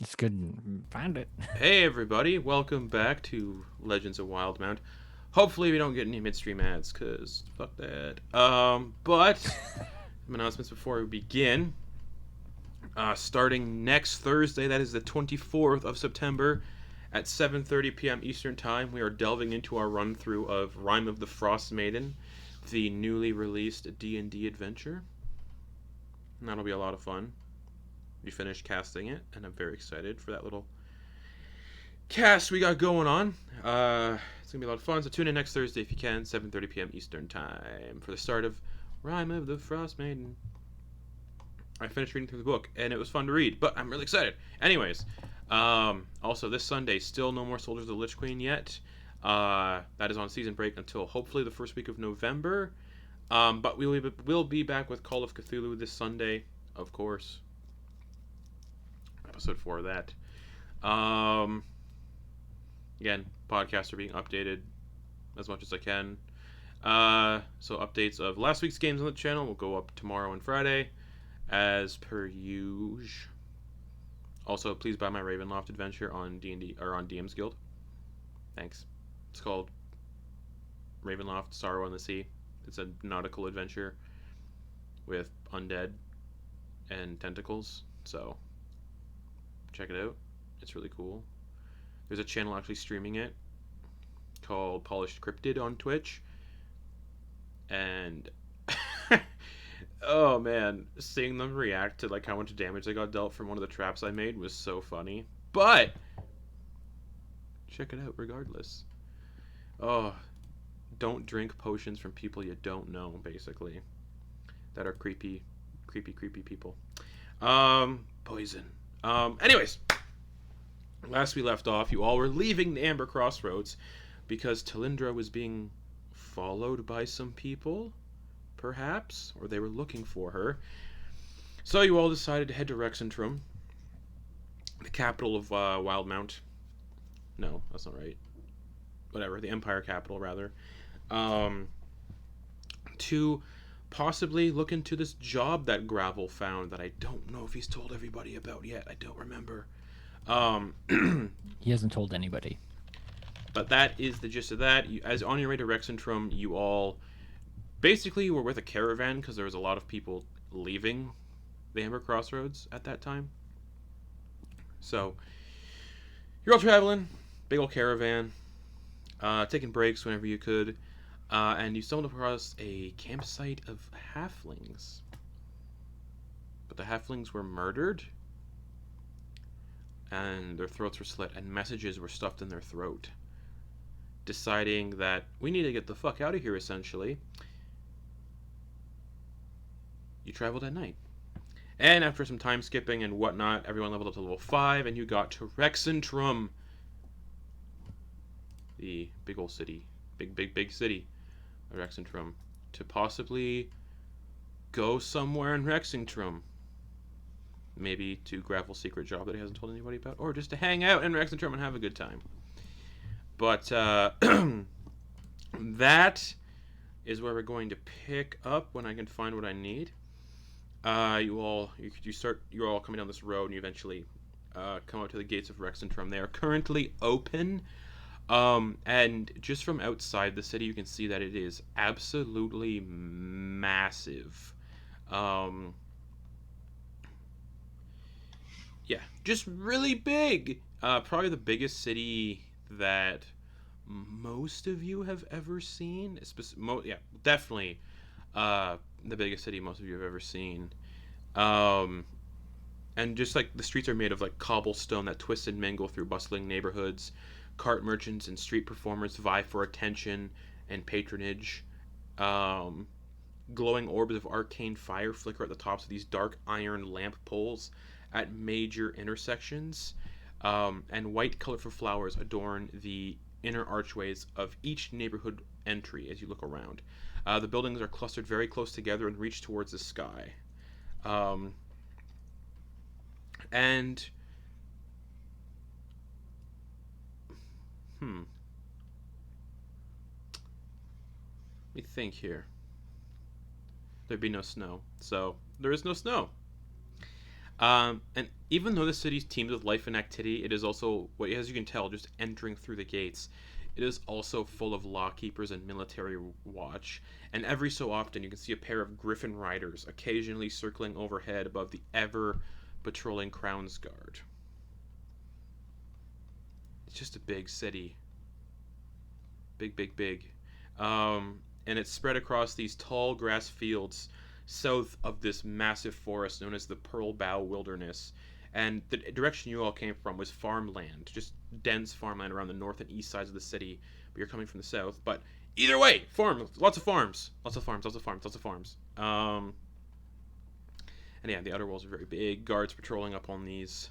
It's good. Find it. Hey everybody, welcome back to Legends of Wildemount. Hopefully we don't get any midstream ads, cause fuck that. But some announcements before we begin. Starting next Thursday, that is the 24th of September, at 7:30 p.m. Eastern Time, we are delving into our run through of Rime of the Frost Maiden, the newly released D&D adventure. And that'll be a lot of fun. We finished casting it, and I'm very excited for that little cast we got going on. It's gonna be a lot of fun. So tune in next Thursday if you can, 7:30 p.m. Eastern Time, for the start of Rime of the Frost Maiden. I finished reading through the book, and it was fun to read, but I'm really excited. Anyways, also this Sunday, still no more Soldiers of the Lich Queen yet. That is on season break until hopefully the first week of November. But we'll be back with Call of Cthulhu this Sunday, of course. Episode 4 of that. Again, podcasts are being updated as much as I can. So updates of last week's games on the channel will go up tomorrow and Friday, as per usual. Also, please buy my Ravenloft adventure on D&D or on DM's Guild. Thanks. It's called Ravenloft: Sorrow on the Sea. It's a nautical adventure with undead and tentacles. So check it out. It's really cool. There's a channel actually streaming it called Polished Cryptid on Twitch. And oh man, seeing them react to like how much damage they got dealt from one of the traps I made was so funny. But check it out regardless. Oh, don't drink potions from people you don't know, basically. That are creepy people. Poison. Anyways, last we left off, you all were leaving the Amber Crossroads because Talindra was being followed by some people, perhaps, or they were looking for her. So you all decided to head to Rexxentrum, the capital of Wildemount. No, that's not right. Whatever, the Empire capital, rather. To possibly look into this job that Gravel found that I don't know if he's told everybody about yet. I don't remember. He hasn't told anybody. But that is the gist of that. As on your way to Rexxentrum, you all basically were with a caravan because there was a lot of people leaving the Amber Crossroads at that time. So you're all traveling, big old caravan, taking breaks whenever you could, and you stumbled across a campsite of halflings. But the halflings were murdered, and their throats were slit, and messages were stuffed in their throat, deciding that we need to get the fuck out of here, essentially. You traveled at night. And after some time skipping and whatnot, everyone leveled up to level 5, and you got to Rexxentrum. The big old city. Big city of Rexxentrum. To possibly go somewhere in Rexxentrum. Maybe to Gravel's secret job that he hasn't told anybody about, or just to hang out in Rexxentrum and have a good time. But that is where we're going to pick up when I can find what I need. You're all coming down this road, and you eventually come out to the gates of Rexxentrum. They are currently open, and just from outside the city, you can see that it is absolutely massive. Yeah, just really big. Probably the biggest city that most of you have ever seen. Definitely the biggest city most of you have ever seen. And just like the streets are made of like cobblestone that twist and mingle through bustling neighborhoods. Cart merchants and street performers vie for attention and patronage. Glowing orbs of arcane fire flicker at the tops of these dark iron lamp poles at major intersections, and white colorful flowers adorn the inner archways of each neighborhood entry as you look around. The buildings are clustered very close together and reach towards the sky. And let me think here. There'd be no snow, so there is no snow. And even though the city's teemed with life and activity, it is also, as you can tell, just entering through the gates, it is also full of lawkeepers and military watch. And every so often, you can see a pair of griffin riders occasionally circling overhead above the ever patrolling Crown's Guard. It's just a big city. Big, big, big. And it's spread across these tall grass fields south of this massive forest known as the Pearl Bough Wilderness. And the direction you all came from was farmland, just dense farmland around the north and east sides of the city. But you're coming from the south. But either way, lots of farms. And yeah, the outer walls are very big. Guards patrolling up on these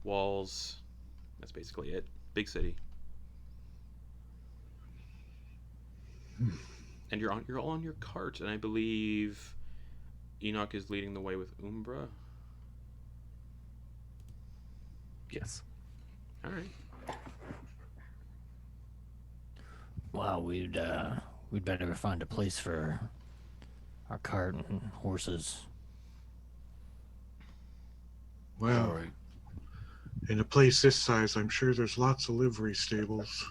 walls. That's basically it. Big city. And you're all on your cart, and I believe Enoch is leading the way with Umbra. Yes. All right. Well, we'd better find a place for our cart and horses. Well, All right. in a place this size, I'm sure there's lots of livery stables.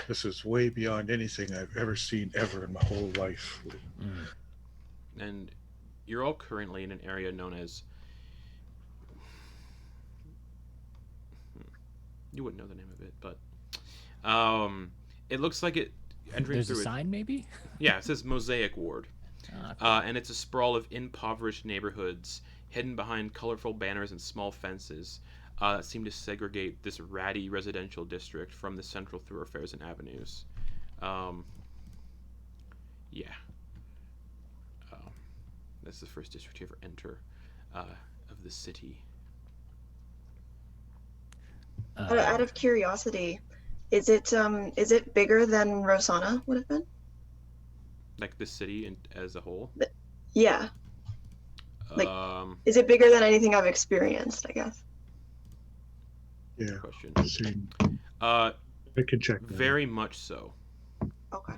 This is way beyond anything I've ever seen ever in my whole life. And you're all currently in an area known as... You wouldn't know the name of it, but... it looks like it... There's a sign, maybe? Yeah, it says Mosaic Ward. Cool. And it's a sprawl of impoverished neighborhoods hidden behind colorful banners and small fences that seem to segregate this ratty residential district from the central thoroughfares and avenues. Yeah. That's the first district you ever enter of the city. Out of curiosity, is it bigger than Rosanna would have been? Like the city as a whole? Yeah. Like, is it bigger than anything I've experienced, I guess? Yeah. Question. Same. I can check that. Very much so. Okay.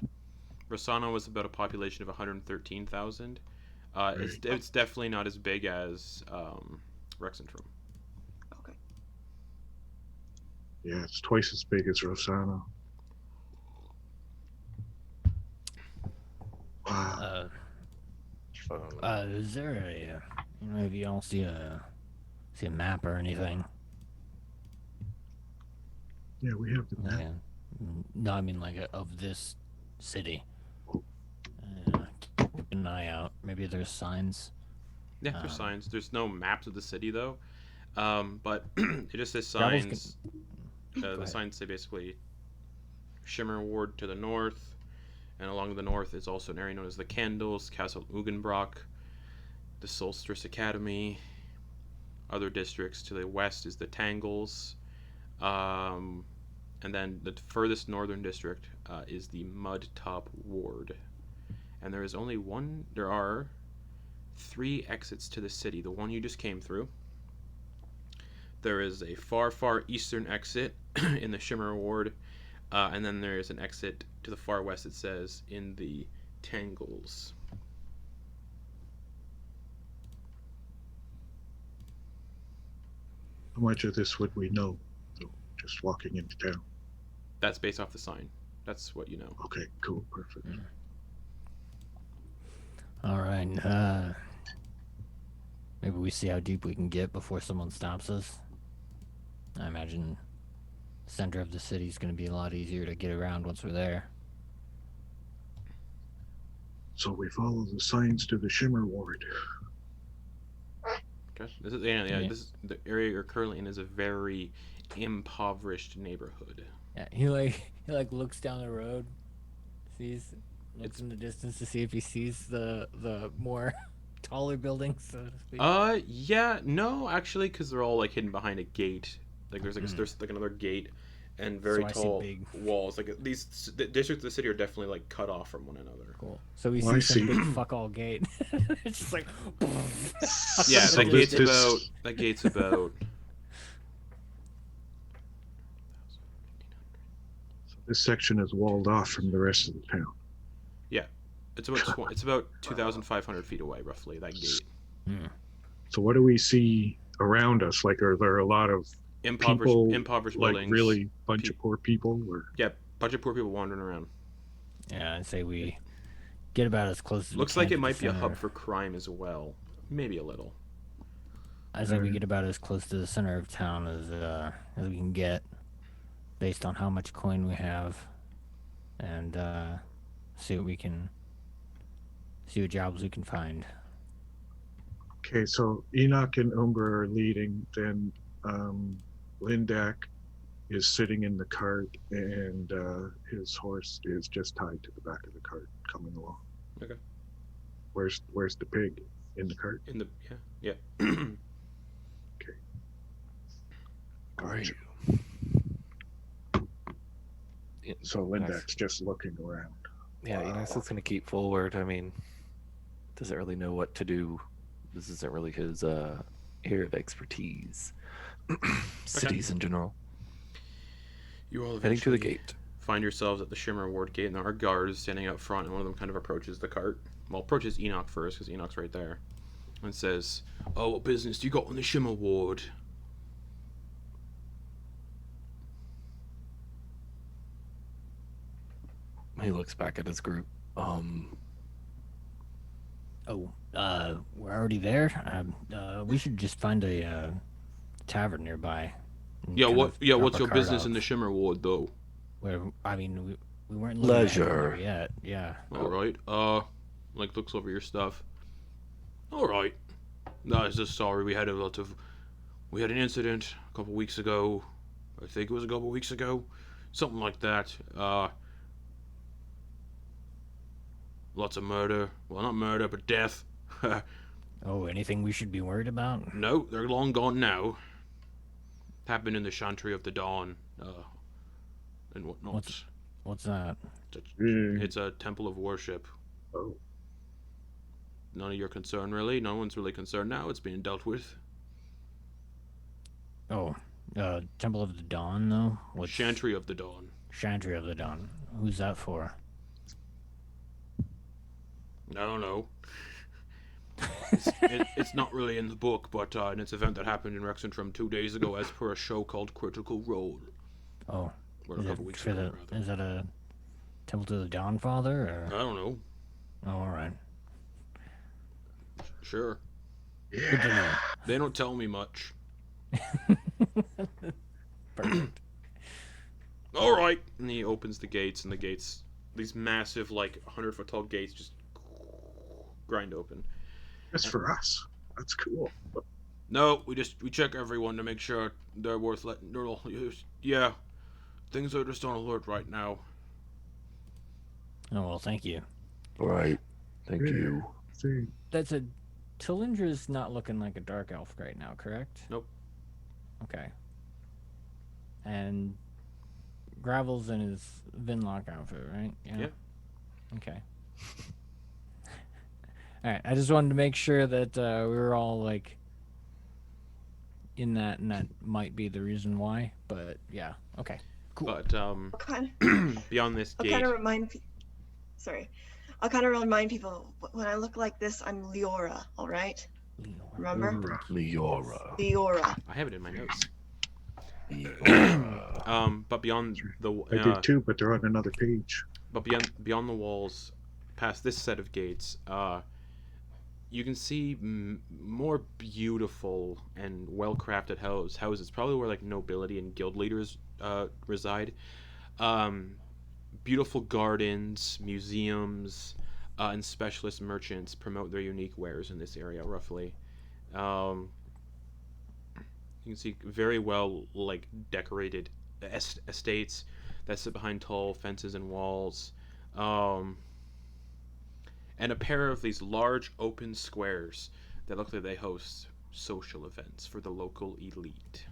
Rosanna was about a population of 113,000. Right. It's definitely not as big as Rexxentrum. Okay. Yeah, it's twice as big as Rosanna. Wow. Is there a, if you all see a map or anything? Yeah, we have the map. Yeah. No, I mean of this city. Keep an eye out. Maybe there's signs. Yeah, there's signs. There's no maps of the city though, but it just says signs. The signs say basically Shimmer Ward to the north, and along the north is also an area known as the Candles, Castle Ugenbrock, the Solstice Academy. Other districts to the west is the Tangles, and then the furthest northern district is the Mudtop Ward. And there is only one. There are 3 exits to the city. The one you just came through. There is a far, far eastern exit in the Shimmer Ward, and then there is an exit to the far west. It says in the Tangles. How much of this would we know, though, just walking into town? That's based off the sign. That's what you know. Okay, cool, perfect. All right. Maybe we see how deep we can get before someone stops us. I imagine the center of the city is going to be a lot easier to get around once we're there. So we follow the signs to the Shimmer Ward. Okay. This is This is the area you're currently in is a very impoverished neighborhood. Yeah, he looks down the road, looks in the distance to see if he sees the more taller buildings, so to speak. Yeah, no, actually, because they're all hidden behind a gate. There's another gate and very tall walls. The districts of the city are definitely cut off from one another. Cool. So we see some big fuck all gate. It's just like. Yeah, that gate's about. This section is walled off from the rest of the town. Yeah, it's about 2,500 feet away, roughly. That gate. So what do we see around us? Like, are there a lot of Impoverished like buildings. really bunch of poor people? Or Yeah, bunch of poor people wandering around. Yeah, I'd say we get about as close as Looks we can like it to might the be a center. hub for crime as well. Maybe a little. I say we get about as close to the center of town as we can get, based on how much coin we have, and see what jobs we can find. okay, so Enoch and Umbra are leading. Then Lindak is sitting in the cart, and his horse is just tied to the back of the cart, coming along. Okay. Where's the pig? In the cart? In the yeah. Okay. Where are Gotcha. you? So Lindak's just looking around. Yeah, Enoch's just going to keep forward. I mean, doesn't really know what to do. This isn't really his area of expertise. Cities in general. You all Heading to the eventually gate. find yourselves at the Shimmer Ward gate, and there are guards standing out front, and one of them kind of approaches the cart. Well, approaches Enoch first, because Enoch's right there, and says, "Oh, what business do you got on the Shimmer Ward?" He looks back at his group. We're already there. We should just find a tavern nearby. and Yeah, kind what? of Yeah, drop what's our your cart business in off. the Shimmer Ward, though? Where I mean, we weren't looking at heading there Leisure. yet. Yeah. All right. Like looks over your stuff. All right. No, I was just sorry. We had an incident a couple weeks ago. I think it was a couple weeks ago, something like that. Lots of murder. Well, not murder, but death. Oh, anything we should be worried about? No, they're long gone now. Happened in the Chantry of the Dawn, and whatnot. What's that? It's a temple of worship. Oh, None of your concern, really. No one's really concerned now. It's being dealt with. Oh, Temple of the Dawn, though. What's Chantry of the Dawn. Chantry of the Dawn? Who's that for? I don't know. It's not really in the book, but it's an event that happened in Rexxentrum 2 days ago, as per a show called Critical Role. Oh, Or a is couple it weeks for ago, rather. is that a Temple to the Dawn Father? Or? I don't know. Oh, all right. Sure. Good to know. They don't tell me much. Perfect. All right. And he opens the gates, and the gates, these massive, like 100-foot tall gates, just grind open. that's for us. That's cool. No, we check everyone to make sure they're worth letting. Yeah, things are just on alert right now. Oh well, thank you. Right. Thank Yeah. you. See, That's a Talindra's not looking like a dark elf right now, correct? Nope. Okay. And Gravel's in his Vinlock outfit, right? Yeah. Okay. All right. I just wanted to make sure that we were all like in that, and that might be the reason why. But yeah. Okay. Cool. But I'll kind beyond this I'll gate, kind of remind. Sorry, I'll kind of remind people when I look like this, I'm Leora. All right. Remember? Leora. Leora. I have it in my notes. Leora. But beyond the I did too, but they're on another page. but beyond the walls, past this set of gates, you can see more beautiful and well-crafted houses. Probably where like nobility and guild leaders reside. Beautiful gardens, museums, and specialist merchants promote their unique wares in this area. Roughly, you can see very well like decorated estates that sit behind tall fences and walls. And a pair of these large open squares that look like they host social events for the local elite.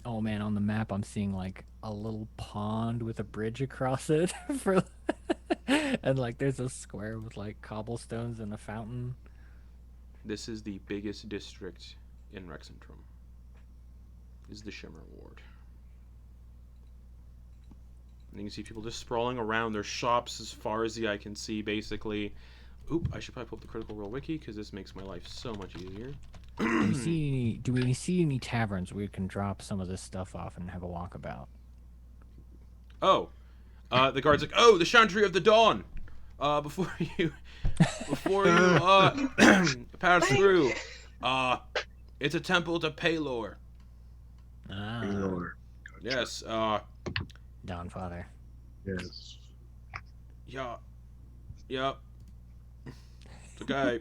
Oh man, on the map I'm seeing like a little pond with a bridge across it for and like there's a square with like cobblestones and a fountain. This is the biggest district in Rexxentrum. Is the Shimmer Ward. And you can see people just sprawling around. There's shops as far as the eye can see, basically. Oop, I should probably pull up the Critical Role wiki because this makes my life so much easier. Do we see any taverns where we can drop some of this stuff off and have a walkabout? Oh, the guard's like, oh, the Chantry of the Dawn. Before you pass through, it's a temple to Paylor. Ah, Lord. Yes, Dawn Father. Yes. yeah, yep. It's okay.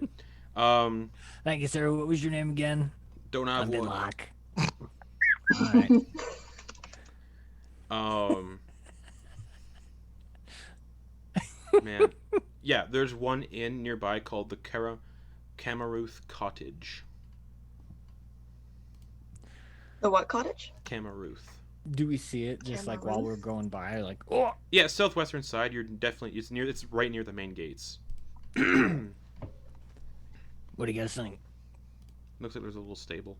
Thank you, sir. What was your name again? Don't have one. Undeadlock. All right. Man, yeah. There's one inn nearby called the Camarouth Cottage. The what cottage? Camarouth. Do we see it just like while we're going by? Like, oh, Yeah, southwestern side. You're definitely it's right near the main gates. what do you guys think? Looks like there's a little stable.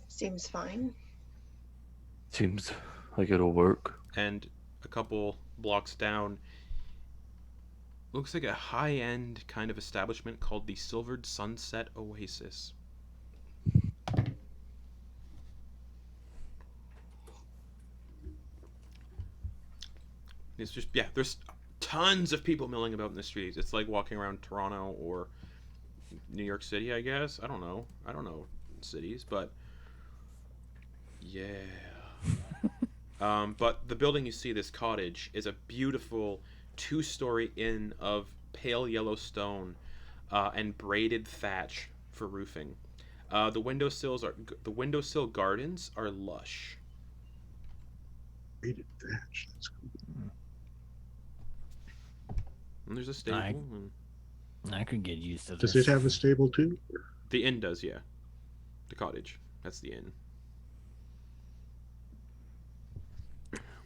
Seems fine. Seems like it'll work. And a couple blocks down, looks like a high-end kind of establishment called the Silvered Sunset Oasis. It's just, yeah, there's tons of people milling about in the streets. It's like walking around Toronto or New York City, I guess. I don't know cities, but yeah. But the building you see, this cottage, is a beautiful 2-story inn of pale yellow stone and braided thatch for roofing. The windowsill gardens are lush. Rated thatch. That's cool. And there's a stable. I could get used to this. Does it have a stable too? The inn does, yeah. The cottage. That's the inn.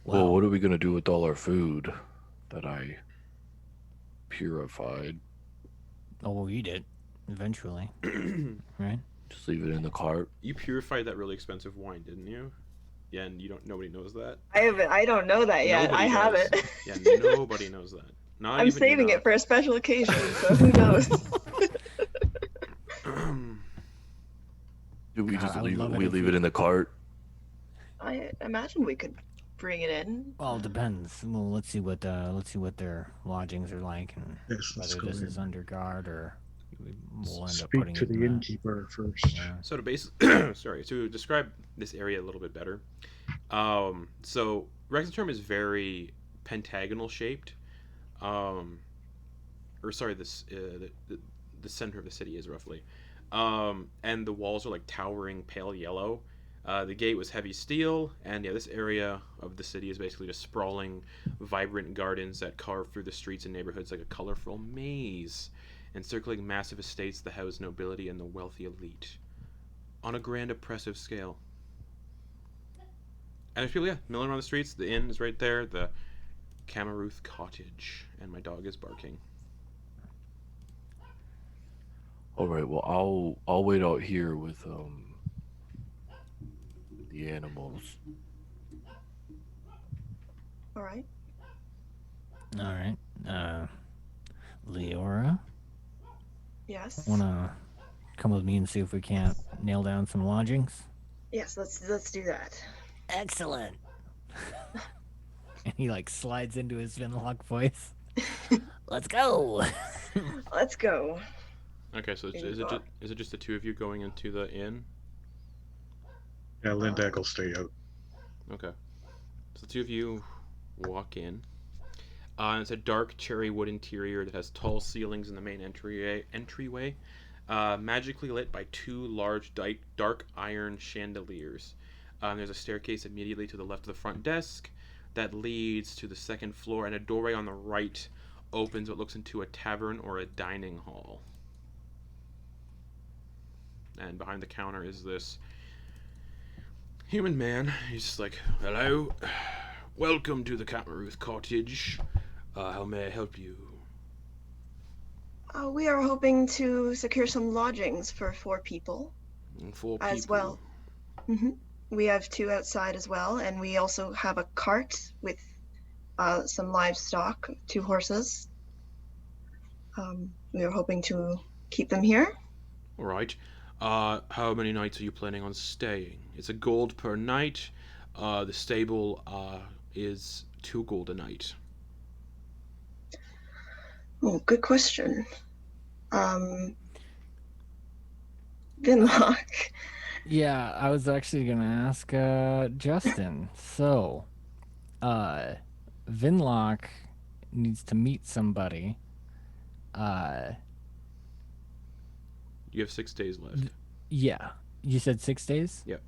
Well, what are we gonna do with all our food that I purified? Oh, we'll eat it eventually, right? Just leave it in the cart. You purified that really expensive wine, didn't you? Yeah, and nobody knows that. I don't know that yet. Nobody I have does. it. Yeah, nobody knows that. Not I'm even saving you it for a special occasion, so who knows? Do we God, just I would leave love it? it We if leave we- it in the cart. I imagine we could bring it in. Well, it depends. Well, let's see what their lodgings are like, and Yes, let's whether go this in. is under guard or we'll end up Speak putting to it in the innkeeper first. Yeah. So to describe this area a little bit better, so Rexxentrum is very pentagonal shaped, the center of the city is roughly, and the walls are like towering pale yellow. The gate was heavy steel, and yeah, this area of the city is basically just sprawling, vibrant gardens that carve through the streets and neighborhoods like a colorful maze, encircling massive estates that house nobility and the wealthy elite, on a grand, oppressive scale. And there's people, yeah, milling around the streets. The inn is right there, the Camarouth Cottage, and my dog is barking. All right. Well, I'll wait out here with the animals. All right. All right. Leora, Yes. wanna come with me and see if we can't nail down some lodgings? Yes. Let's do that. Excellent. And he like slides into his Vinlock voice. Let's go. Let's go. Okay, so is it just the two of you going into the inn? Yeah, Lindak will stay out. Okay. So the two of you walk in. It's a dark cherry wood interior that has tall ceilings in the main entryway, magically lit by 2 large dark iron chandeliers. There's a staircase immediately to the left of the front desk that leads to the second floor, and a doorway on the right opens what looks into a tavern or a dining hall. And behind the counter is this human man. He's just like, hello, welcome to the Camarouth Cottage. How may I help you? We are hoping to secure some lodgings for 4 people 4 people. as well. Hmm. We have 2 outside as well, and we also have a cart with some livestock, 2 horses. We were hoping to keep them here. All right. How many nights are you planning on staying? It's a gold per night. The stable is 2 gold a night. Oh, good question. Vinlock. Yeah, I was actually gonna ask Justin. So, Vinlock needs to meet somebody. You have 6 days left. Yeah, you said 6 days. Yep.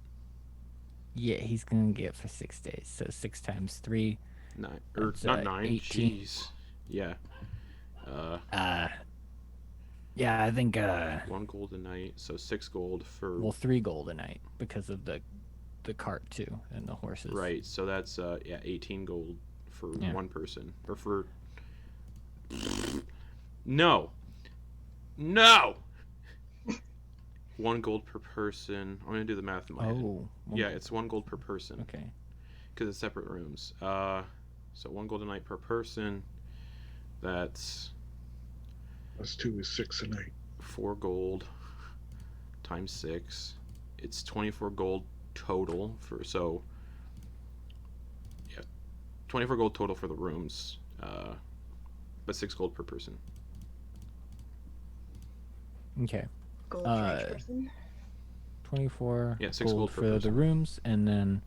Yeah, he's gonna get for 6 days. So 6 times 3. 9 or That's, not 9. 18. Jeez. Yeah. Yeah, I think 1 gold a night, so 6 gold for. well, 3 gold a night because of the cart too and the horses. Right. So that's 18 gold for one person or for. No. 1 gold per person. I'm gonna do the math in my head. Oh. Yeah, it's 1 gold per person. Okay. Because it's separate rooms. So 1 gold a night per person. That's +2 is 6 a night. 4 gold times 6. It's 24 gold total for 24 gold total for the rooms. But 6 gold per person. Okay. Gold for each person. 24 Yeah, 6 gold per for person. the rooms, and then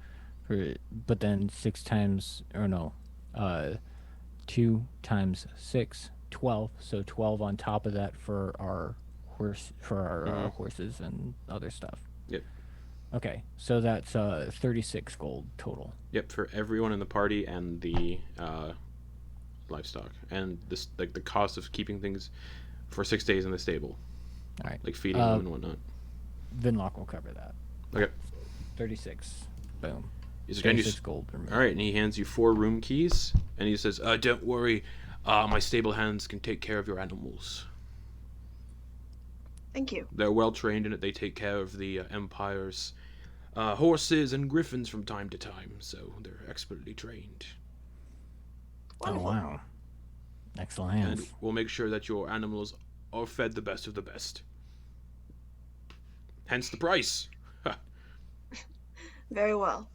but then 6 times, or no, 2 times 6, 12. So 12 on top of that for our horses and other stuff. Yep. Okay, so that's 36 gold total. Yep, for everyone in the party and the livestock, and this the cost of keeping things for 6 days in the stable. All right. Like feeding them and whatnot. Vinlock will cover that. Okay. 36. Boom. He's like, 36 gold. all right, and he hands you 4 room keys, and he says, "Don't worry, my stable hands can take care of your animals. Thank you. They're well trained in it. They take care of the Empire's horses and griffins from time to time, so they're expertly trained. Wonderful. Oh, wow. Excellent hands. And we'll make sure that your animals are fed the best of the best. Hence the price." Very well.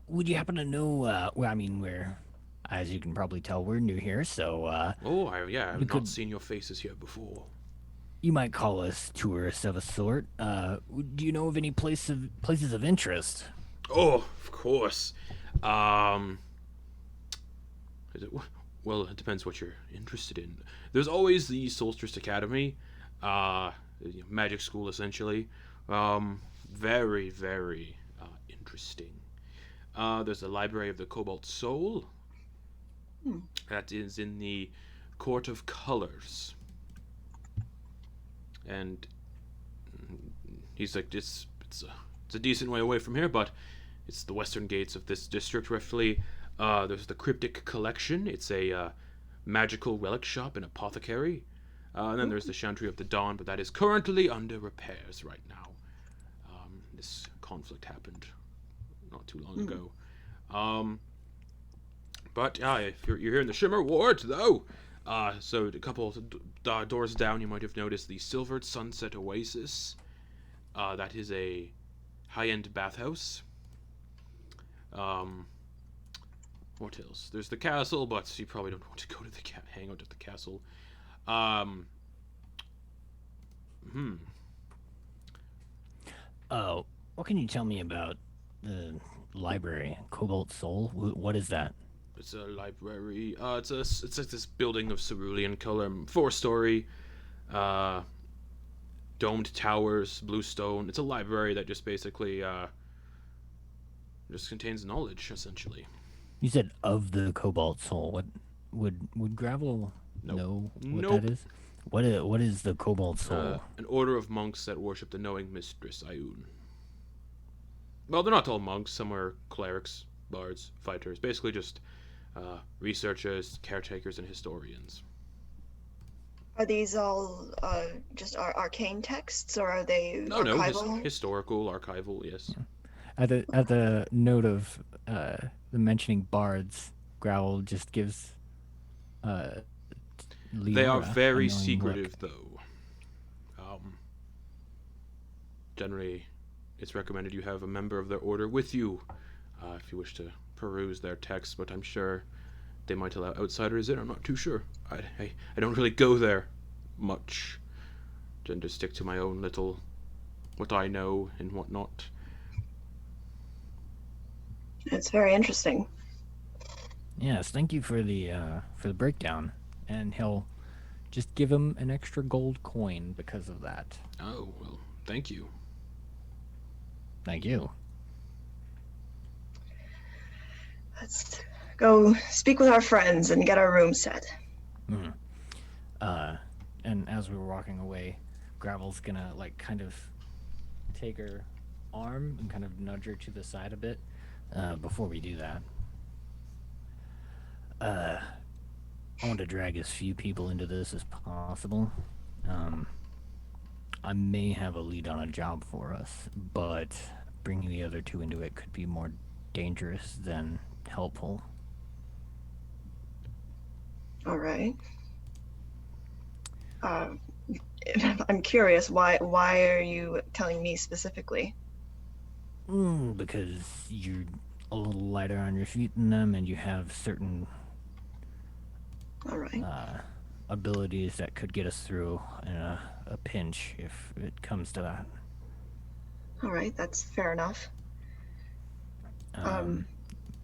Would you happen to know, well, I mean, we're, as you can probably tell, we're new here, so I've we not could- seen your faces here before. you might call us tourists of a sort. Do you know of any places of interest? Oh, of course. Is it, well, it depends what you're interested in. There's always the Solstice Academy, magic school essentially. Very, very interesting. There's the Library of the Cobalt Soul. That is in the Court of Colors. And he's like, it's a decent way away from here, but it's the western gates of this district, roughly. There's the Cryptic Collection. It's a magical relic shop and apothecary. And then there's the Chantry of the Dawn, but that is currently under repairs right now. This conflict happened not too long ago. But if you're here in the Shimmer Ward, though, so a couple doors down, you might have noticed the Silvered Sunset Oasis. That is a high-end bathhouse. What else? There's the castle, but you probably don't want to go to the hang out at the castle. Oh, what can you tell me about the library, Cobalt Soul? What is that? It's a library. It's like this building of cerulean color, 4-story, domed towers, blue stone. It's a library that just basically just contains knowledge, essentially. You said of the Cobalt Soul. What would Gravel Nope. know what Nope. that is? What is the Cobalt Soul? An order of monks that worship the knowing mistress Ioun. Well, they're not all monks. Some are clerics, bards, fighters. Basically, just researchers, caretakers, and historians. Are these all just arcane texts, or are they No, archival? historical, archival. Yes. At the note of the mentioning bards, Growl just gives They are Leora, very annoying secretive, look. though. Generally, it's recommended you have a member of their order with you if you wish to peruse their texts, but I'm sure they might allow outsiders in. I'm not too sure. I don't really go there much. Tend to stick to my own little, what I know and whatnot. It's very interesting. Yes, thank you for the breakdown. And he'll just give him an extra gold coin because of that. Oh, well, thank you. Thank you. Let's go speak with our friends and get our room set. And as we were walking away, Gravel's gonna like kind of take her arm and kind of nudge her to the side a bit. Before we do that, I want to drag as few people into this as possible. I may have a lead on a job for us, but bringing the other two into it could be more dangerous than helpful. All right. I'm curious, why are you telling me specifically? Because you're a little lighter on your feet than them, and you have certain All right. abilities that could get us through in a pinch if it comes to that. All right, that's fair enough.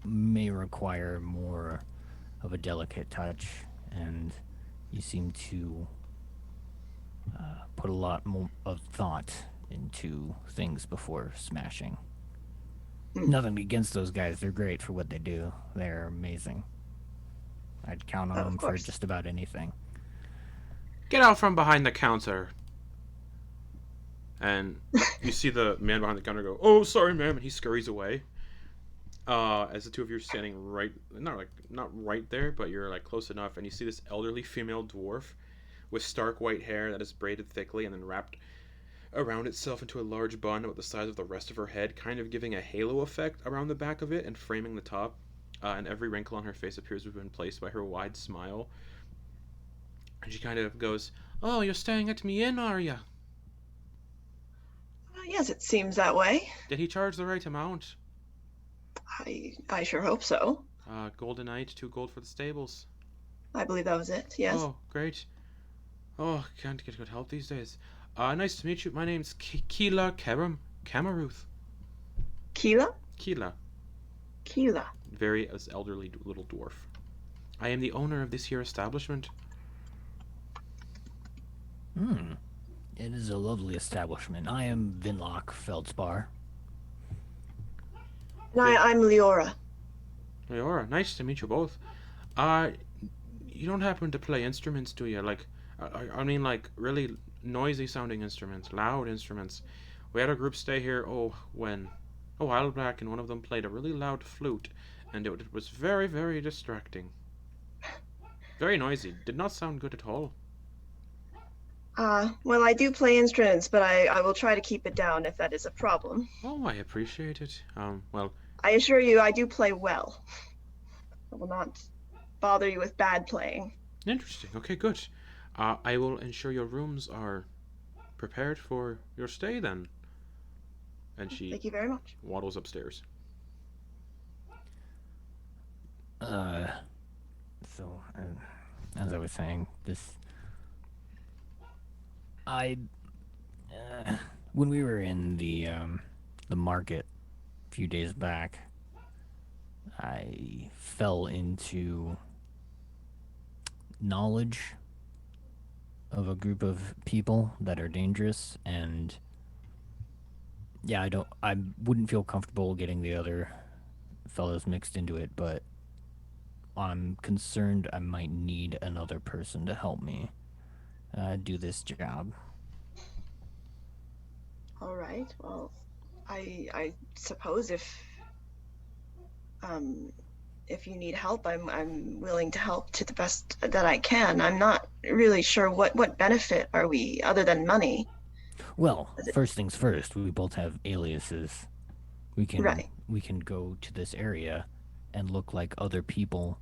May require more of a delicate touch, and you seem to put a lot more of thought into things before smashing. Nothing against those guys. They're great for what they do. They're amazing. I'd count on Of them for course. just about anything. Get out from behind the counter. And you see the man behind the counter go, "Oh, sorry, ma'am," and he scurries away. As the two of you are standing right, not right there, but you're like close enough, and you see this elderly female dwarf with stark white hair that is braided thickly and then wrapped around itself into a large bun about the size of the rest of her head, kind of giving a halo effect around the back of it and framing the top. And every wrinkle on her face appears to have been placed by her wide smile. And she kind of goes, "Oh, you're staying at me inn, are ya? Yes, it seems that way. Did he charge the right amount? I sure hope so. Gold a night, 2 gold for the stables." I believe that was it. Yes. "Oh, great. Oh, can't get good help these days. Nice to meet you. My name's Keela Camarouth." Keela? Keela. Keela. Very elderly little dwarf. "I am the owner of this here establishment." It is a lovely establishment. I am Vinlock Feldspar. And I'm Leora. Leora, nice to meet you both. You don't happen to play instruments, do you? Like, I mean, like, really noisy sounding instruments, loud instruments. We had a group stay here, a while back, and one of them played a really loud flute, and it was very, very distracting. Very noisy. Did not sound good at all. Well, I do play instruments, but I will try to keep it down if that is a problem. Oh, I appreciate it. Well, I assure you, I do play well. I will not bother you with bad playing. interesting. Okay, good. I will ensure your rooms are prepared for your stay then. And she Thank you very much. waddles upstairs. So, as I was saying, when we were in the market a few days back, I fell into knowledge of a group of people that are dangerous, and yeah, I wouldn't feel comfortable getting the other fellows mixed into it, but I'm concerned I might need another person to help me do this job. All right. Well, I suppose if you need help, I'm willing to help to the best that I can. I'm not really sure what benefit are we other than money. Well, first things first, we both have aliases. We can Right. we can go to this area and look like other people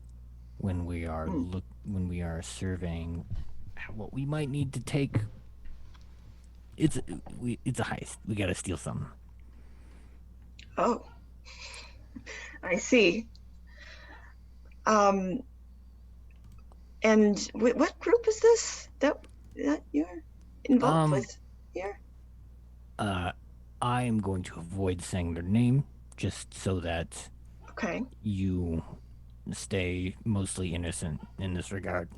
when we are when we are surveying what we might need to take. It's a heist. We gotta steal something. Oh, I see. And what group is this that you're involved with here? I am going to avoid saying their name just so that Okay. you stay mostly innocent in this regard.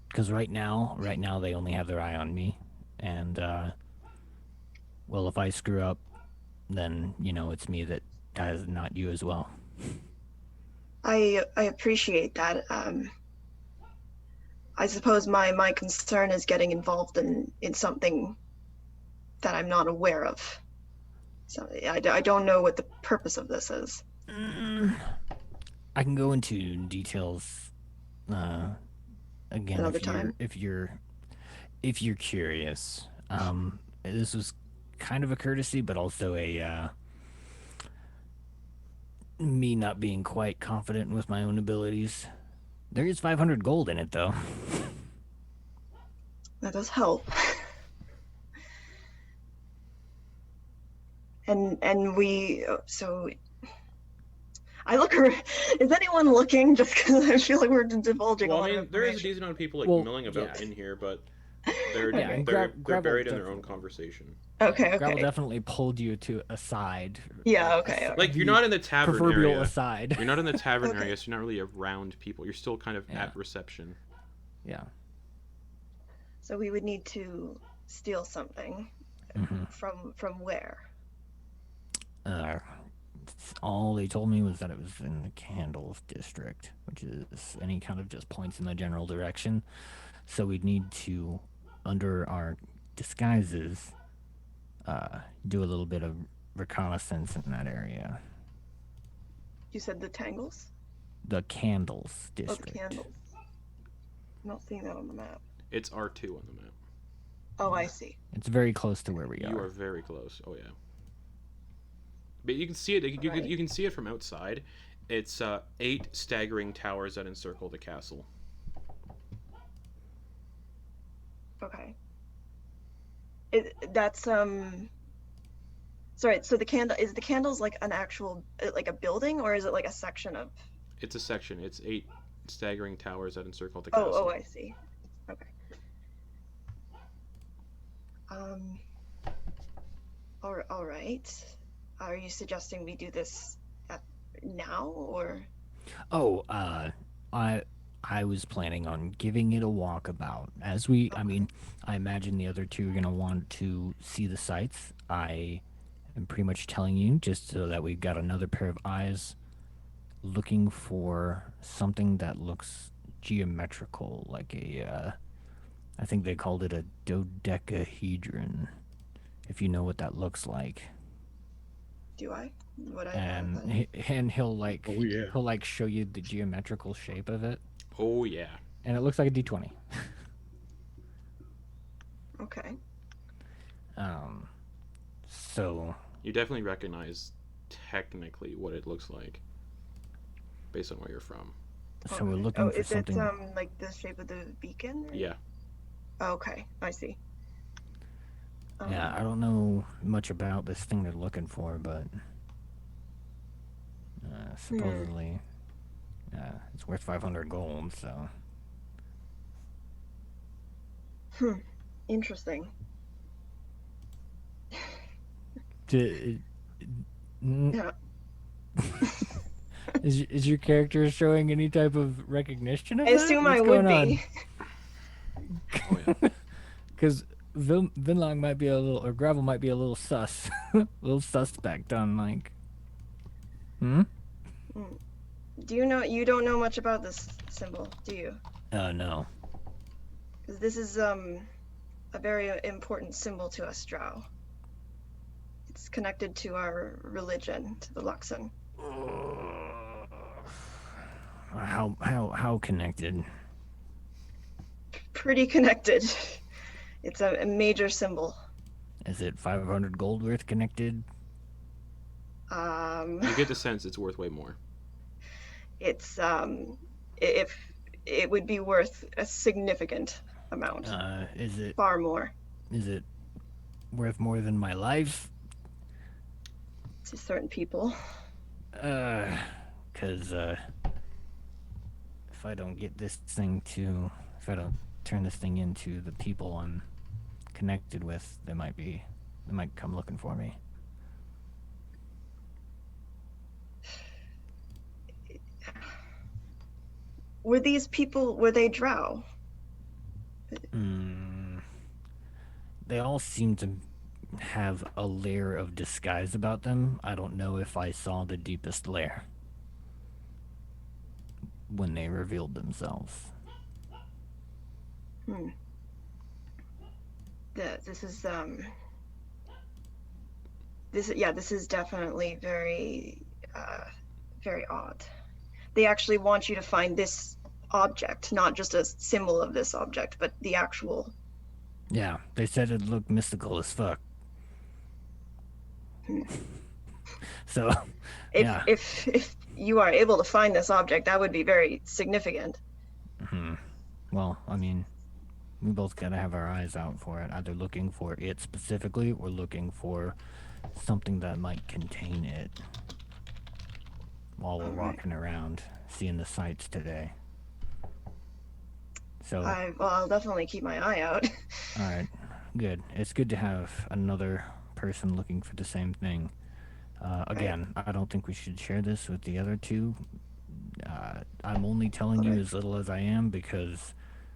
Because right now they only have their eye on me, and well, if I screw up, then it's me that dies, not you as well. I appreciate that. I suppose my concern is getting involved in something that I'm not aware of. So I don't know what the purpose of this is. I can go into details again Another time. if you're curious. This was kind of a courtesy, but also a me not being quite confident with my own abilities. There is 500 gold in it, though. That does help. And we so I look around. Is anyone looking? Just because I feel like we're divulging a Well, lot I of mean, there is a information. decent amount of people milling about yeah. in here, but they're Okay. they're Gravel buried in their definitely. own conversation. Okay. Gravel Okay. definitely pulled you to a side. Yeah. Okay. Okay. Like, you're not in the tavern proverbial area. aside. You're not in the tavern Okay. area, so you're not really around people. You're still kind of Yeah. at reception. Yeah. So we would need to steal something from where? All they told me was that it was in the Candles district, which is any kind of just points in the general direction. So we'd need to, under our disguises, do a little bit of reconnaissance in that area. You said the Tangles? The Candles Oh, the district. Candles. I'm not seeing that on the map. It's R2 on the map. Oh, I see. It's very close to where we You are. are very close. Oh, yeah. But you can see it. You can see it from outside. It's 8 staggering towers that encircle the castle. Okay. That's Sorry. So the Candles like an actual like a building, or is it like a section of? It's a section. It's 8 staggering towers that encircle the castle. Oh, I see. Okay. All right. Are you suggesting we do this now, or? Oh, I was planning on giving it a walkabout. As we, I mean, I imagine the other two are gonna want to see the sights. I am pretty much telling you just so that we've got another pair of eyes looking for something that looks geometrical, like a, I think they called it a dodecahedron, if you know what that looks like. Do I? Would I? And he'll like Oh, yeah. he'll like show you the geometrical shape of it, Oh, yeah. and it looks like a D20. Okay. So You definitely recognize technically what it looks like based on where you're from. so we're looking for is something. it like the shape of the beacon? Or? Yeah. Okay, I see. Yeah, I don't know much about this thing they're looking for, but supposedly, it's worth 500 gold. So Interesting. Yeah. Is your character showing any type of recognition of I that? assume What's I going would on? be. Oh, yeah. Because Vinlong might be a little, or Gravel might be a little sus, a little suspect on like. Do you know? You don't know much about this symbol, do you? No. Because this is a very important symbol to us, drow. It's connected to our religion, to the Luxon. How connected? Pretty connected. It's a major symbol. Is it 500 gold worth connected? You get the sense it's worth way more. It's if it would be worth a significant amount. Is it Far more. worth more than my life? To certain people. Because if I don't turn this thing into the people I'm connected with, they might come looking for me. Were these people, were they drow? They all seem to have a layer of disguise about them. I don't know if I saw the deepest layer when they revealed themselves. This is definitely very, very odd. They actually want you to find this object, not just a symbol of this object, but the actual. Yeah, they said it looked mystical as fuck. So, if you are able to find this object, that would be very significant. Well, I mean, we both gotta have our eyes out for it, either looking for it specifically or looking for something that might contain it while we're walking around seeing the sights today. So I'll definitely keep my eye out. all right, good. It's good to have another person looking for the same thing. Again, I don't think we should share this with the other two. I'm only telling you as little as I am because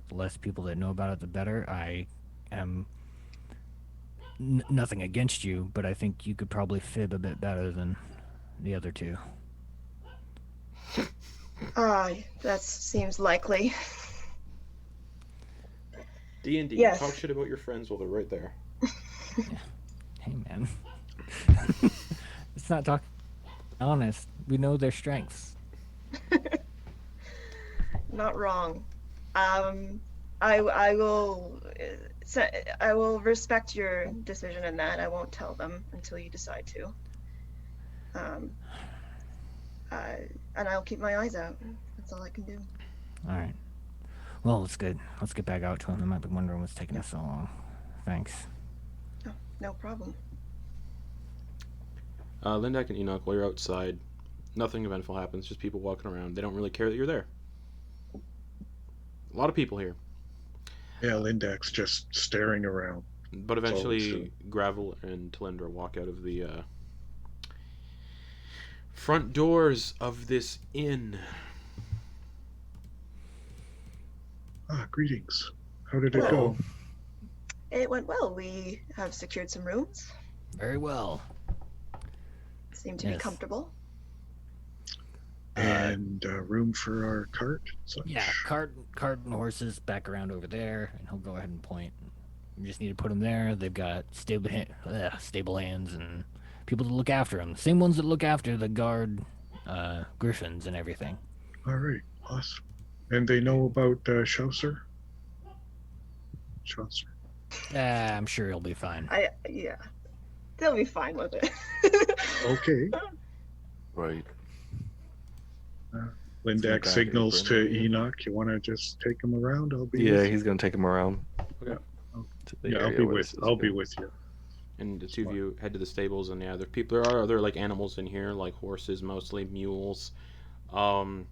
the less people that know about it, the better. I am nothing against you, but I think you could probably fib a bit better than the other two. That seems likely. D&D, Yes. talk shit about your friends while they're right there. Yeah. Hey, man. It's not talking honest. We know their strengths. Not wrong. I will respect your decision in that. I won't tell them until you decide to. And I'll keep my eyes out. That's all I can do. All right. Well, it's good. Let's get back out to him. They might be wondering what's taking us so long. Thanks. Oh, no problem. Lindak and Enoch, while you're outside, nothing eventful happens. Just people walking around. They don't really care that you're there. A lot of people here. Yeah, Lindak's just staring around. But eventually, Gravel and Talindra walk out of the front doors of this inn. Greetings. How did it go? It went well. We have secured some rooms. Very well. Seem to be Yes. comfortable. And room for our cart? Such. Yeah, cart and horses back around over there, and he'll go ahead and point. We just need to put them there. They've got stable hands and people to look after them. Same ones that look after the guard griffins and everything. All right, awesome. And they know about Chaucer? Chaucer. I'm sure he'll be fine. Yeah. They'll be fine with it. Okay. Right. Lindak It's signals not to Enoch. You want to just take him around? I'll be Yeah, with he's gonna take him around. Okay. To the you. Yeah, I'll area be where with. this is I'll be good. with you. And the two of you head to the stables, and yeah, there are other like animals in here, like horses, mostly mules, and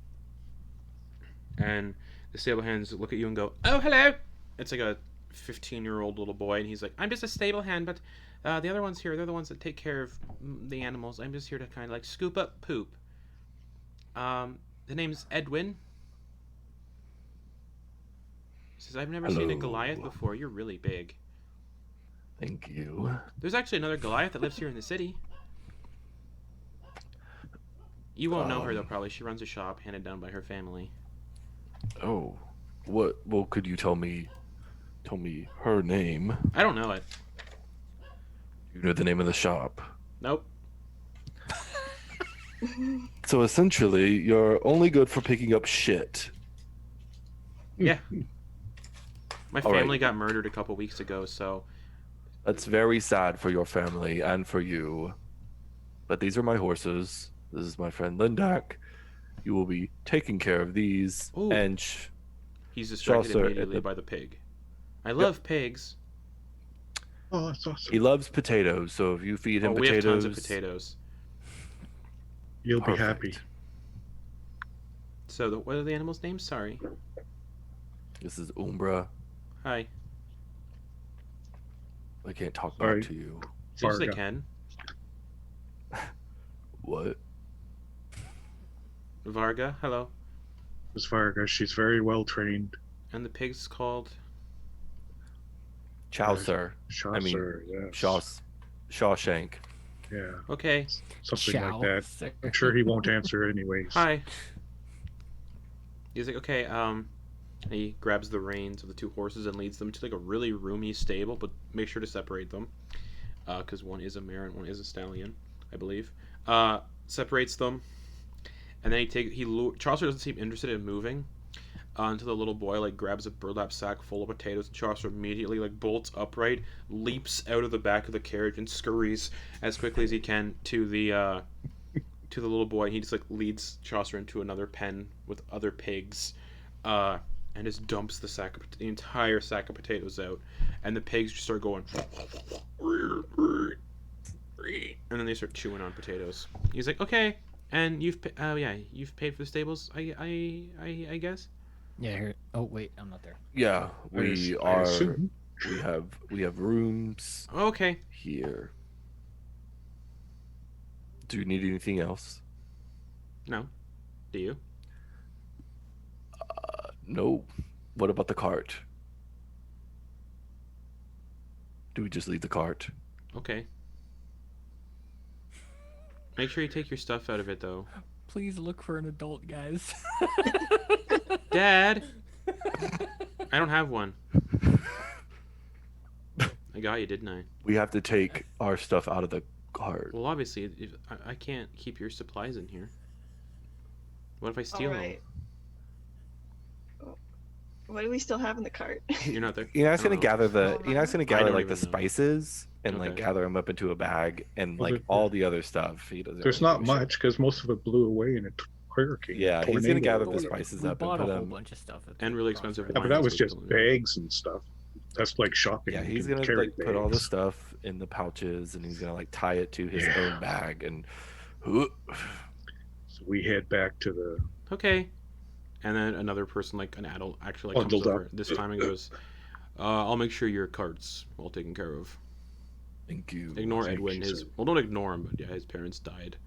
the stable hands look at you and go, "Oh, hello." It's like a 15-year-old little boy, and he's like, "I'm just a stable hand, but the other ones here, they're the ones that take care of the animals. I'm just here to kind of like scoop up poop." The name's Edwin. He says, "I've never seen a Hello. Goliath before. You're really big." Thank you. There's actually another Goliath that lives here in the city. You won't know her though, probably. She runs a shop handed down by her family. Oh, what? Well, could you tell me her name? I don't know it. You know the name of the shop. Nope. So essentially, you're only good for picking up shit. Yeah. My All right. family got murdered a couple weeks ago, so That's very sad for your family and for you. But these are my horses. This is my friend Lindak. You will be taking care of these, Ooh. and He's distracted Chaucer, immediately by the pig. I love pigs. Oh, that's awesome. He loves potatoes, so if you feed him We have potatoes, tons of potatoes. You'll be perfect. happy. So, what are the animals' names? Sorry. This is Umbra. Hi. I can't talk Sorry. back to you. Yes, they Farga. can. What? Varga, hello. Miss Varga, she's very well trained. And the pig's called... Chaucer. Chaucer, yes. Shawshank. Yeah, Okay. something like that. Sir. I'm sure he won't answer anyways. Hi. He's like, okay, he grabs the reins of the two horses and leads them to like a really roomy stable, but make sure to separate them. Because one is a mare and one is a stallion, I believe. Separates them. And then Chaucer doesn't seem interested in moving. Until the little boy like grabs a burlap sack full of potatoes, and Chaucer immediately like bolts upright, leaps out of the back of the carriage, and scurries as quickly as he can to the little boy. He just like leads Chaucer into another pen with other pigs, and just dumps the entire sack of potatoes out, and the pigs just start going, and then they start chewing on potatoes. He's like, okay, and you've paid for the stables, I guess. Yeah. Here. Oh wait, I'm not there. Yeah, I assume. we have rooms Okay. here. Do you need anything else? No. Do you? No. What about the cart? Do we just leave the cart? Okay. Make sure you take your stuff out of it, though. Please look for an adult, guys. Dad! I don't have one. I got you, didn't I? We have to take our stuff out of the cart. Well, obviously, I can't keep your supplies in here. What if I steal Alright. What do we still have in the cart? them? You're not there. Enoch's I gonna don't know. gather the Oh, Enoch's gonna I gather don't like the even know. spices and like Okay. gather them up into a bag and Well, like there- all the other stuff. He doesn't. There's really not give a shit. much because most of it blew away in a hurricane. Yeah, he's gonna tornado gather or the whatever. spices We up and bought put a whole them. bunch of stuff. at And the really expensive crossroads. Yeah, but that wines was we just don't- bags and stuff. That's like shopping. Yeah, You he's can gonna carry like put all the bags. stuff in the pouches and he's gonna like tie it to his Yeah. own bag and. So we head back to the. Okay. And then another person, like an adult, actually like, comes Bundled over up. this time and goes, I'll make sure your cart's well taken care of. Thank you. Ignore Thank Edwin. you, sir. Well, don't ignore him, but yeah, his parents died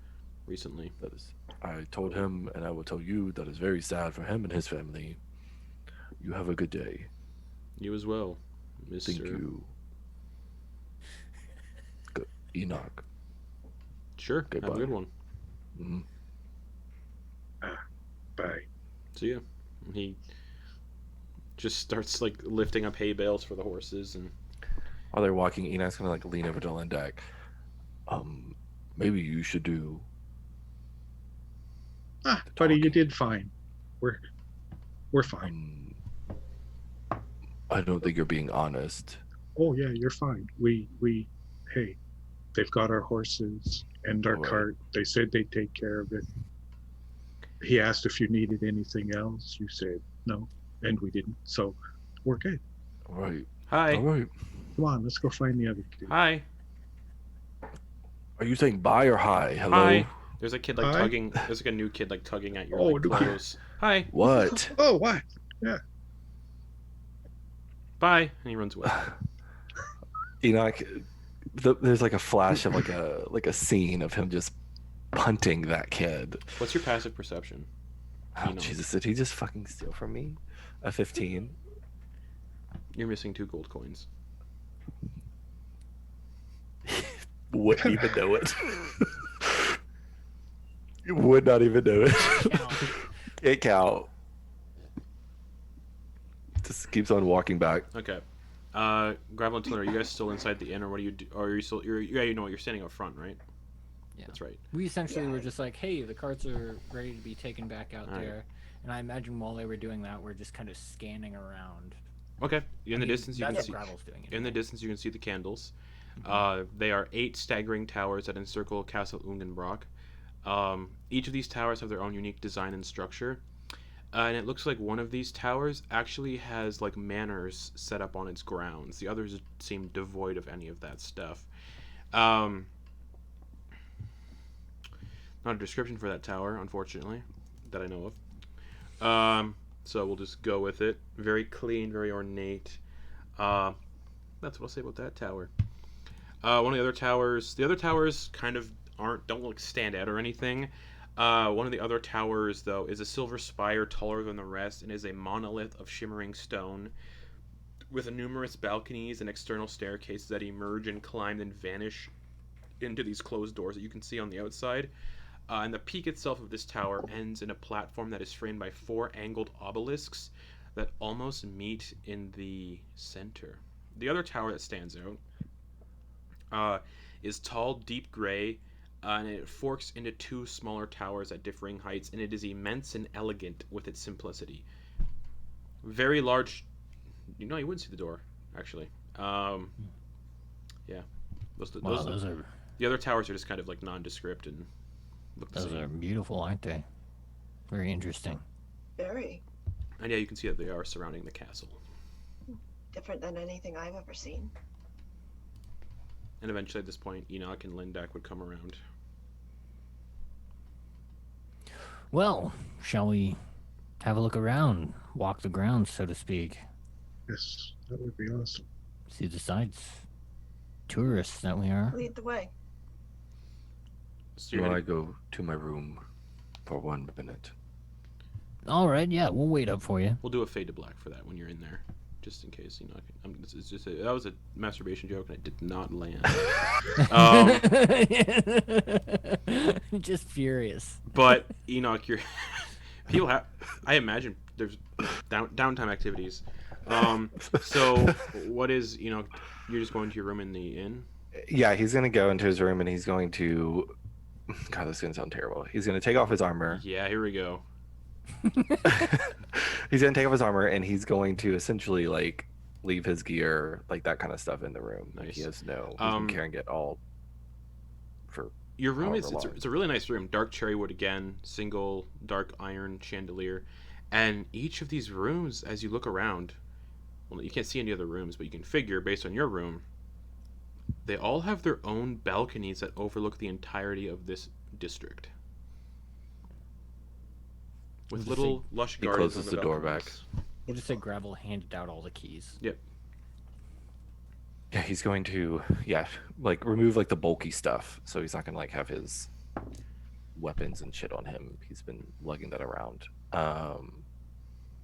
recently. That is, I told him, and I will tell you that is very sad for him and his family. You have a good day. You as well, Mr. Thank you. Enoch. Sure. Have a Goodbye. good one. Mhm. Bye. See ya. And he just starts like lifting up hay bales for the horses, and While they're walking, Enoch's gonna like lean over to Lindak. Maybe you should do. Buddy, you talking. did fine. We're fine. I don't think you're being honest. Oh yeah, you're fine. Hey, they've got our horses and our Alright. cart. They said they'd take care of it. He asked if you needed anything else. You said no, and we didn't. So we're good. All right. hi, All right. Come on, let's go find the other dude. hi, Are you saying bye or hi? Hello. hi. There's a kid like Hi. tugging. There's like a new kid like tugging at your Oh, like, no. clothes. Hi, What? Oh, what? bye, and he runs away. Enoch, there's like a flash of like a scene of him just punting that kid. What's your passive perception? Oh, Enoch. Jesus, did he just fucking steal from me? A 15. You're missing 2 gold coins. Wouldn't even know it. You would not even know it. Can't count. Just keeps on walking back. Okay. Gravel and Talindra, are you guys still inside the inn, or what do you do? Or are you still? You know what? You're standing up front, right? Yeah. That's right. We essentially Yeah. were just like, hey, the carts are ready to be taken back out Alright. there. And I imagine while they were doing that, we're just kind of scanning around. Okay. In the distance, you that's can what see. Gravel's doing. In the distance, you can see the candles. Mhm. They are 8 staggering towers that encircle Castle Ungenbrock. Each of these towers have their own unique design and structure. And it looks like one of these towers actually has like manors set up on its grounds. The others seem devoid of any of that stuff. Not a description for that tower, unfortunately, that I know of. So we'll just go with it. Very clean, very ornate. That's what I'll say about that tower. One of the other towers kind of don't look stand out or anything. One of the other towers, though, is a silver spire taller than the rest and is a monolith of shimmering stone with numerous balconies and external staircases that emerge and climb and vanish into these closed doors that you can see on the outside. And the peak itself of this tower ends in a platform that is framed by 4 angled obelisks that almost meet in the center. The other tower that stands out is tall, deep gray, and it forks into 2 smaller towers at differing heights, and it is immense and elegant with its simplicity. Very large. You wouldn't see the door, actually. Yeah. Those are The other towers are just kind of like nondescript and look the those same. are beautiful, aren't they? Very interesting. Very And yeah, you can see that they are surrounding the castle. different than anything I've ever seen. And eventually at this point, Enoch and Lindak would come around. Well, shall we have a look around, walk the grounds, so to speak, Yes, that would be awesome. see the sights? Tourists that we are. Lead the way. So Do I go to my room for 1 minute? All right, yeah, we'll wait up for you. We'll do a fade to black for that when you're in there, just in case. It's just that was a masturbation joke, and it did not land. Just furious. But Enoch, people have. I imagine there's downtime activities. So what is you're just going to your room in the inn? Yeah, he's gonna go into his room and he's going to. God, this is gonna sound terrible. He's gonna take off his armor. Yeah, here we go. He's gonna take off his armor and he's going to essentially like leave his gear, like that kind of stuff in the room. Like he Nice. has he's carrying it all. For Your room however long. it's a really nice room. Dark cherry wood again, single dark iron chandelier, and each of these rooms, as you look around, well, you can't see any other rooms, but you can figure based on your room, they all have their own balconies that overlook the entirety of this district. With Just little lush He gardens. closes on the door balconies. We'll just say Gravel handed out all the keys. Yep. Yeah, he's going to like remove like the bulky stuff. So he's not gonna like have his weapons and shit on him. He's been lugging that around.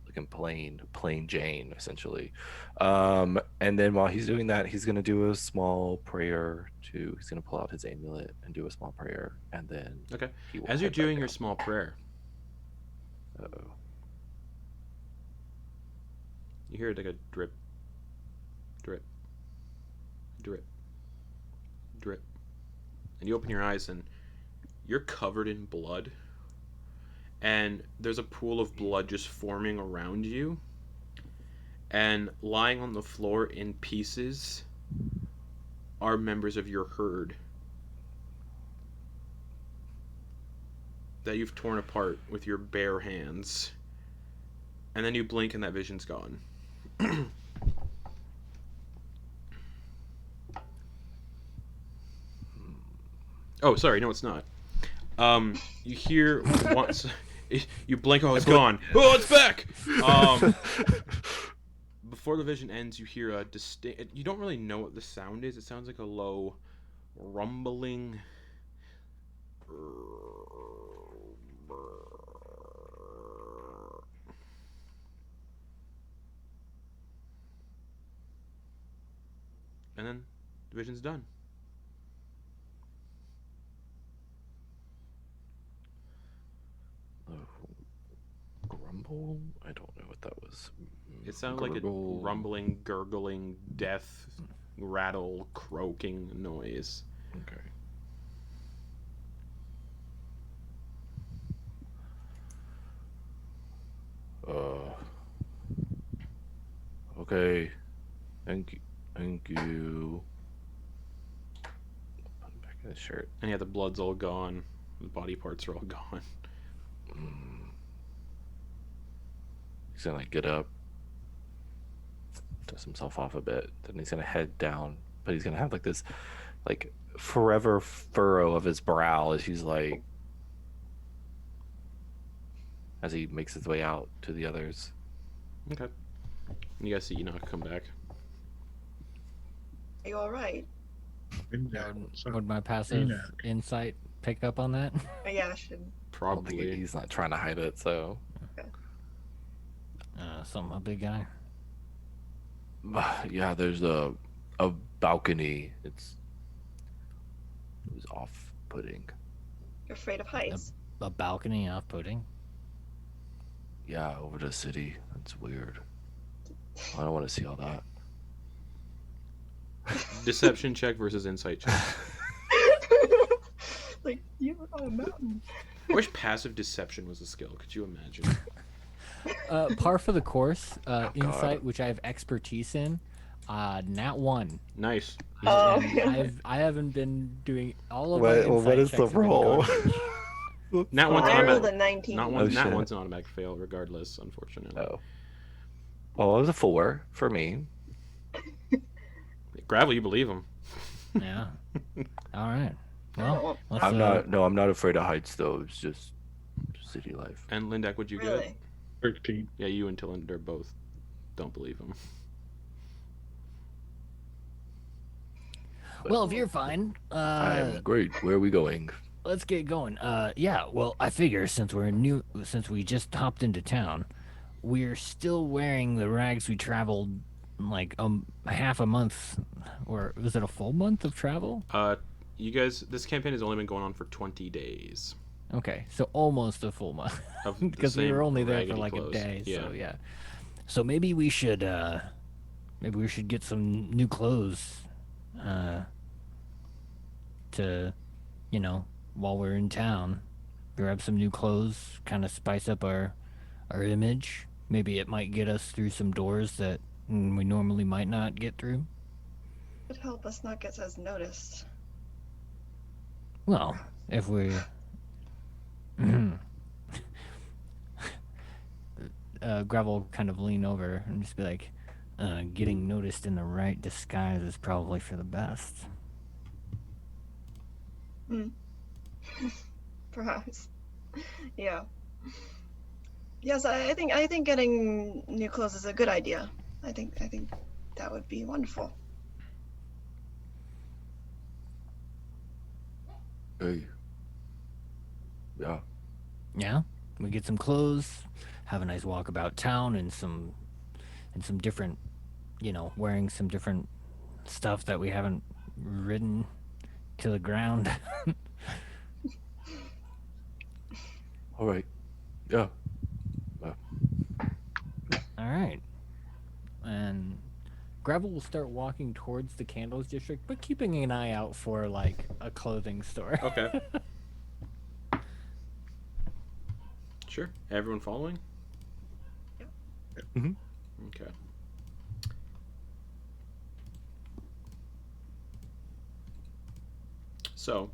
Looking plain Jane, essentially. And then while he's doing that, he's gonna do a small prayer he's gonna pull out his amulet and do a small prayer, and then Okay. he will As you're head back doing your out. small prayer, Uh-oh. you hear like a drip, drip, drip, drip. And you open your eyes and you're covered in blood. And there's a pool of blood just forming around you. And lying on the floor in pieces are members of your herd that you've torn apart with your bare hands. And then you blink and that vision's gone. Oh, sorry, no, it's not. You hear once, you blink, oh, it's gone. Oh, it's back. Before the vision ends, you hear a distinct. You don't really know what the sound is. It sounds like a low, rumbling. And then the vision's done. Grumble? I don't know what that was. It sounded like a Gurgle. rumbling, gurgling, death, rattle, croaking noise. Okay. Okay. Thank you. Thank you. Put it back in his shirt. And yeah, the blood's all gone. The body parts are all gone. He's gonna get up, dust himself off a bit, then he's gonna head down, but he's gonna have like this like forever furrow of his brow as he's like as he makes his way out to the others. Okay. You guys see Enoch come back. Are you all right? Would my passive insight pick up on that? Oh, yeah, I should. I don't think Probably. he's not trying to hide it, so Something, a big guy. yeah, there's a balcony. It was off-putting. You're afraid of heights. A balcony off-putting. Yeah, over the city. That's weird. I don't want to see all that. Deception check versus insight check. Like, you're on a mountain. I wish passive deception was a skill. Could you imagine? Par for the course. Insight, God. which I have expertise in. Nat 1. Nice. Oh, And I haven't been doing all of my insight What is checks the have been roll? garbage. Nat one's I rolled automatic. a 19. Nat Oh, shit. one's an automatic fail, regardless. Unfortunately. Oh. Well, it was a 4 for me. Gravel, you believe him. Yeah. All right. Well, let's, I'm not afraid of heights though. It's just city life. And Lindak, would you get? Really? 13. Yeah, you and Talindra both don't believe him. Well, if you're fine, I'm great. Where are we going? let's get going. Yeah. Well, I figure since we just hopped into town, we're still wearing the rags we traveled like half a month, or was it a full month of travel? You guys, this campaign has only been going on for 20 days. Okay, so almost a full month Of the because we same were only there for raggedy like clothes. a day. Yeah. So yeah. So maybe we should get some new clothes to, while we're in town, grab some new clothes, kind of spice up our image. Maybe it might get us through some doors that we normally might not get through. Could help us not get as noticed. Well, if we Gravel kind of lean over and just be like, getting noticed in the right disguise is probably for the best. Perhaps. Yeah. Yes, I think getting new clothes is a good idea. I think that would be wonderful. Hey. Yeah. Yeah, we get some clothes, have a nice walk about town, and some different, wearing some different stuff that we haven't ridden to the ground. All right. Yeah. All right. And Gravel will start walking towards the candles district, but keeping an eye out for like a clothing store. Okay. Sure. Everyone following? Mhm. Okay. So,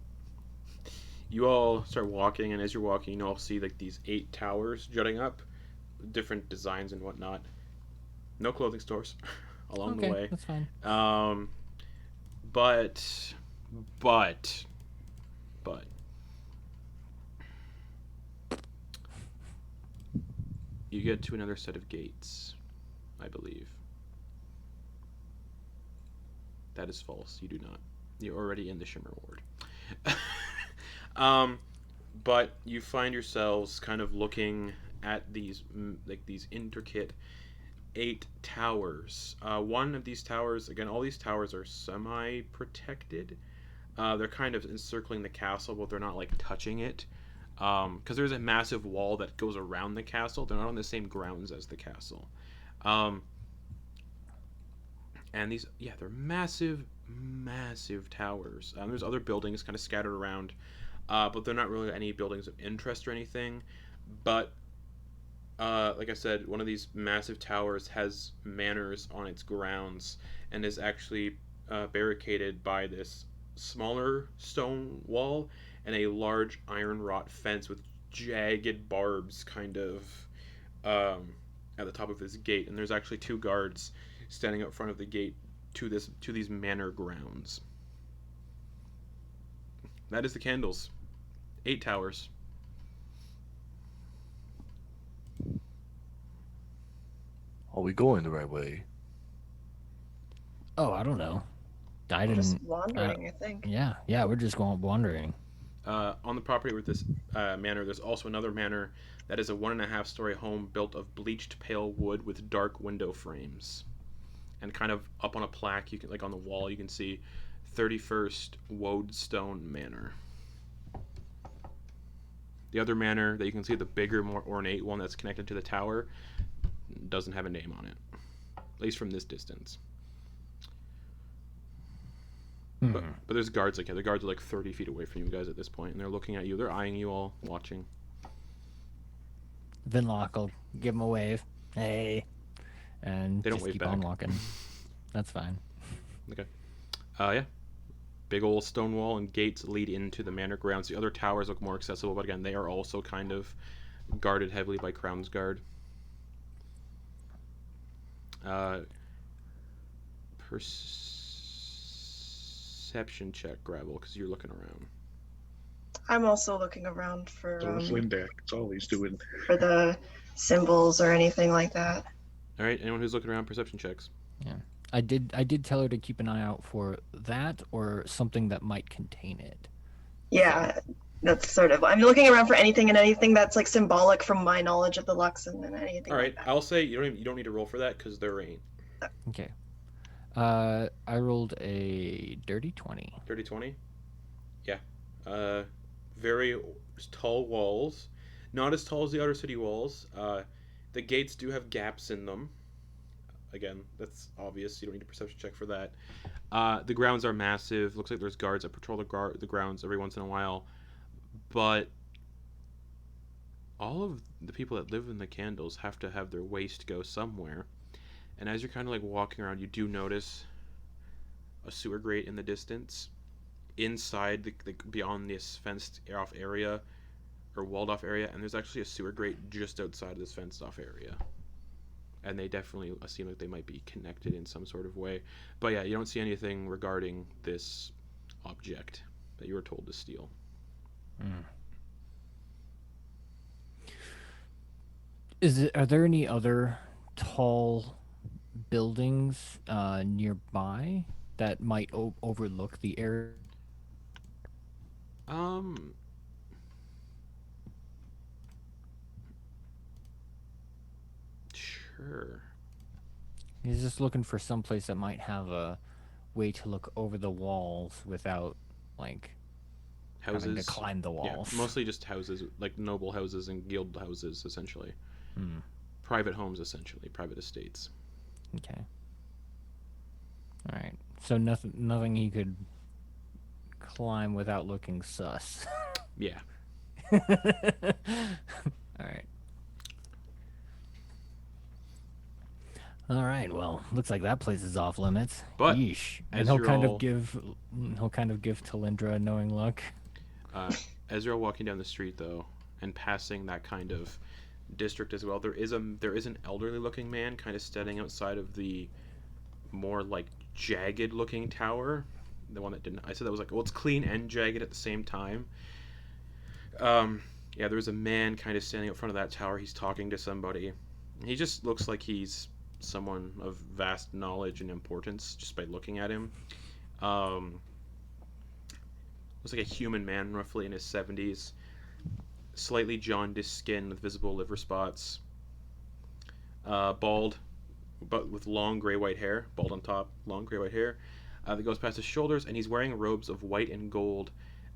you all start walking, and as you're walking, you all see like these 8 towers jutting up, different designs and whatnot. No clothing stores along the way. That's fine. But you get to another set of gates, I believe. That is false. You do not. You're already in the Shimmer Ward. But you find yourselves kind of looking at these these intricate 8 towers. One of these towers, again, all these towers are semi-protected. They're kind of encircling the castle, but they're not like touching it. Because there's a massive wall that goes around the castle. They're not on the same grounds as the castle. And these, yeah, they're massive towers. There's other buildings kind of scattered around, but they're not really any buildings of interest or anything. But like I said, one of these massive towers has manors on its grounds and is actually barricaded by this smaller stone wall and a large iron wrought fence with jagged barbs kind of at the top of this gate, and there's actually 2 guards standing up front of the gate to these manor grounds. That is the candles. 8 towers. Are we going the right way? Oh, I don't know. I We're just didn't. wandering, I think. Yeah, we're just going wandering. On the property with this manor, there's also another manor that is a 1.5-story home built of bleached pale wood with dark window frames. And kind of up on a plaque, you can, like on the wall, you can see 31st Woadstone Manor. The other manor that you can see, the bigger, more ornate one that's connected to the tower, doesn't have a name on it, at least from this distance. But there's guards like, yeah, the guards are like 30 feet away from you guys at this point, and they're looking at you. They're eyeing you all, watching. Vinlock will give him a wave. Hey. And They don't just wave keep back. on walking. That's fine. Okay. Yeah. Big old stone wall and gates lead into the manor grounds. The other towers look more accessible, but again, they are also kind of guarded heavily by Crown's Guard. Perception check, Gravel, because you're looking around. I'm also looking around for So is Lindak. That's all he's doing. for the symbols or anything like that. All right, anyone who's looking around, perception checks. I did tell her to keep an eye out for that or something that might contain it. Yeah, that's sort of. I'm looking around for anything and anything that's like symbolic from my knowledge of the Luxon and anything. All right, like that. I'll say you don't need to roll for that because there ain't. Okay. I rolled a dirty 20. Dirty 20? Yeah. Very tall walls. Not as tall as the outer city walls. The gates do have gaps in them. Again, that's obvious. You don't need a perception check for that. The grounds are massive. Looks like there's guards that patrol the grounds every once in a while. But all of the people that live in the candles have to have their waste go somewhere. And as you're kind of like walking around, you do notice a sewer grate in the distance. Inside, the beyond this fenced off area, or walled off area, and there's actually a sewer grate just outside of this fenced off area. And they definitely seem like they might be connected in some sort of way. But yeah, you don't see anything regarding this object that you were told to steal. Are there any other tall buildings nearby that might overlook the area? Sure. He's just looking for some place that might have a way to look over the walls without, like, Houses. having to climb the walls. Yeah, mostly just houses, like noble houses and guild houses, essentially. Private homes, essentially. Private estates. Okay. All right. So nothing he could climb without looking sus. Yeah. All right. All right. Well, looks like that place is off limits. But yeesh. And as he'll you're kind all- of give Talindra a knowing look. As you're walking down the street, though, and passing that kind of district as well, there is an elderly-looking man kind of standing outside of the more like jagged-looking tower. The one that didn't. I said that was like, well, it's clean and jagged at the same time. Yeah, there's a man kind of standing up front of that tower. He's talking to somebody. He just looks like he's someone of vast knowledge and importance just by looking at him. Looks like a human man, roughly in his 70s. Slightly jaundiced skin with visible liver spots. Bald, but with long gray-white hair. Bald on top, long gray-white hair. That goes past his shoulders, and he's wearing robes of white and gold.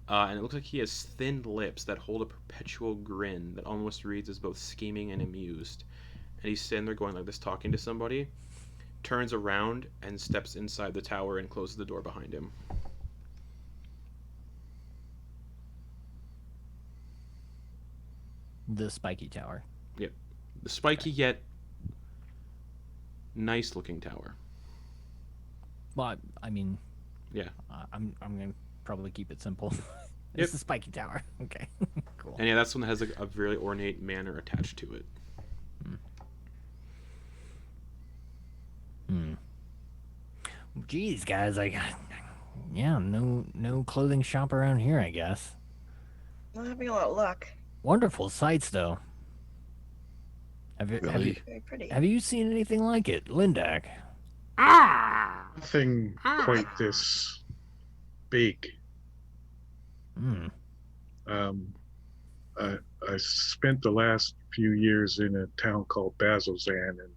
And it looks like he has thin lips that hold a perpetual grin that almost reads as both scheming and amused. And he's standing there going like this, talking to somebody. Turns around and steps inside the tower and closes the door behind him. The spiky tower. Yep. The spiky yet nice looking tower. Well, I mean, Yeah. I'm gonna probably keep it simple. Yep. It's the spiky tower. Okay. Cool. And yeah, that's one that has like a really ornate manor attached to it. Geez, guys, yeah, no clothing shop around here, I guess. Not having a lot of luck. Wonderful sights, though. Really? Very pretty. Have you seen anything like it, Lindak? Nothing quite this big. Hmm. I, I spent the last few years in a town called Bazozan, and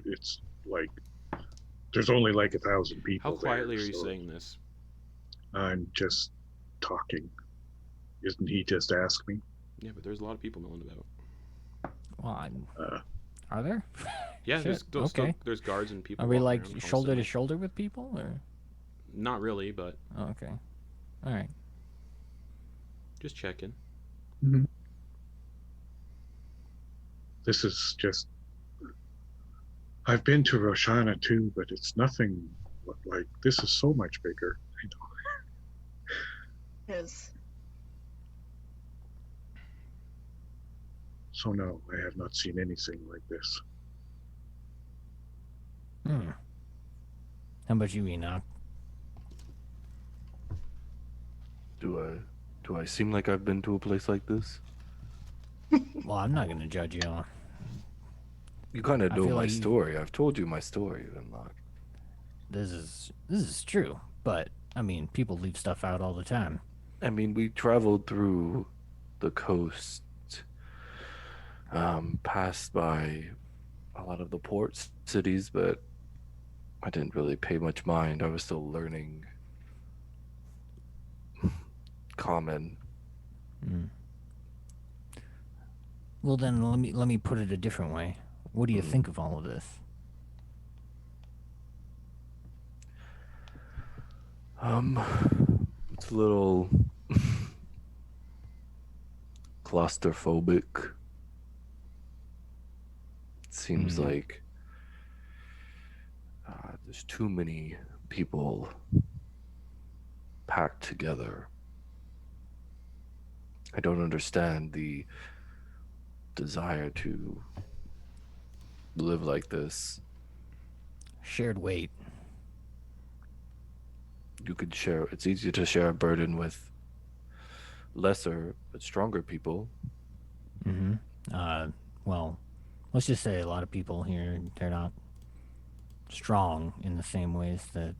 it's like there's only like 1,000 people. How quietly there, are you so saying this? I'm just talking. Isn't he just asked me? Yeah, but there's a lot of people milling about. Well, Uh, are there? Yeah, Shit, there's okay. there's guards and people. Are we walking like around shoulder to constantly. shoulder with people, or? Not really, but Oh, okay. All right. just checking. This is just. I've been to Roshana too, but it's nothing like this. Is so much bigger. Is So no, I have not seen anything like this. Hmm. How about you, Enoch? Do I seem like I've been to a place like this? Well, I'm not gonna judge you. You kind of I know feel my like you- story. I've told you my story, Unlock. This is true, but I mean, people leave stuff out all the time. I mean, we traveled through the coast, passed by a lot of the port cities, but I didn't really pay much mind. I was still learning common. Hmm. Well, then let me put it a different way. What do you think of all of this? It's a little claustrophobic. It seems like there's too many people packed together. I don't understand the desire to live like this. Shared weight. You could share, it's easier to share a burden with lesser but stronger people. Mm-hmm. Well, let's just say a lot of people here, they're not strong in the same ways that,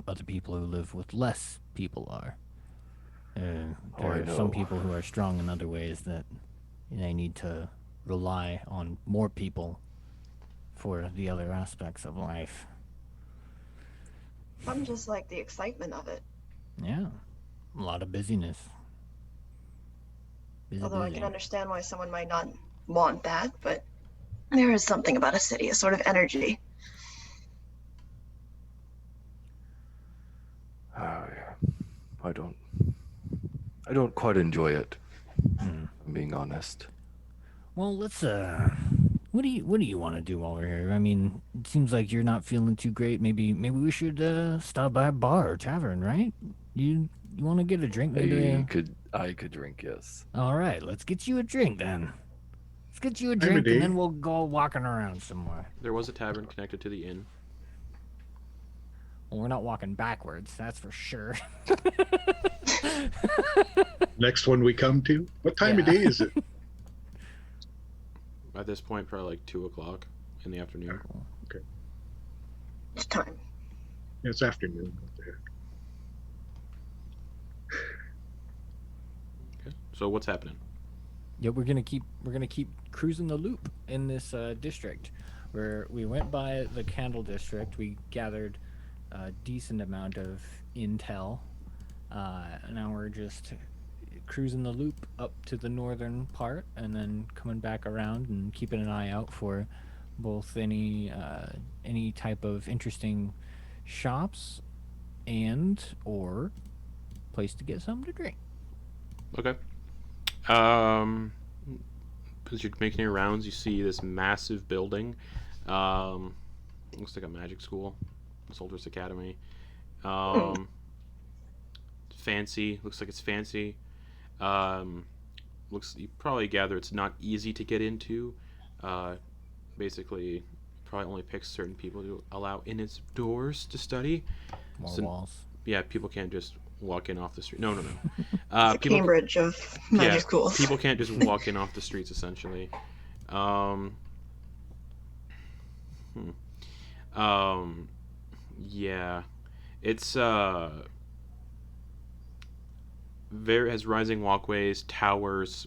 other people who live with less people are. There I are some know. people who are strong in other ways that they need to rely on more people for the other aspects of life. I'm just like the excitement of it. Yeah, a lot of busyness. Although I can understand why someone might not want that, but there is something about a city, a sort of energy. Yeah. I don't quite enjoy it. I'm being honest. Well, let's what do you want to do while we're here? I mean, it seems like you're not feeling too great. Maybe we should stop by a bar or tavern, right? You want to get a drink? Maybe. I could drink, yes. All right, let's get you a drink then. Let's get you a a drink day. and then we'll go walking around somewhere. There was a tavern connected to the inn. Well, we're not walking backwards, that's for sure. Next one we come to. What time of Yeah. day is it? At this point, probably like 2 o'clock in the afternoon. It's time. It's afternoon. What the heck? Okay. So what's happening? Yeah, we're gonna keep cruising the loop in this district, where we went by the Candle District. We gathered a decent amount of intel. Now we're just cruising the loop up to the northern part, and then coming back around and keeping an eye out for both any type of interesting shops and or place to get something to drink. Okay. As you're making your rounds, you see this massive building. Looks like a magic school, Solstice Academy. Fancy. Looks like it's fancy. You probably gather it's not easy to get into. Basically, probably only picks certain people to allow in its doors to study. More So- walls. Yeah, people can't just walk in off the street. No. The People, Cambridge of magic schools. people can't just walk in off the streets. Essentially. Yeah, it's very has rising walkways, towers,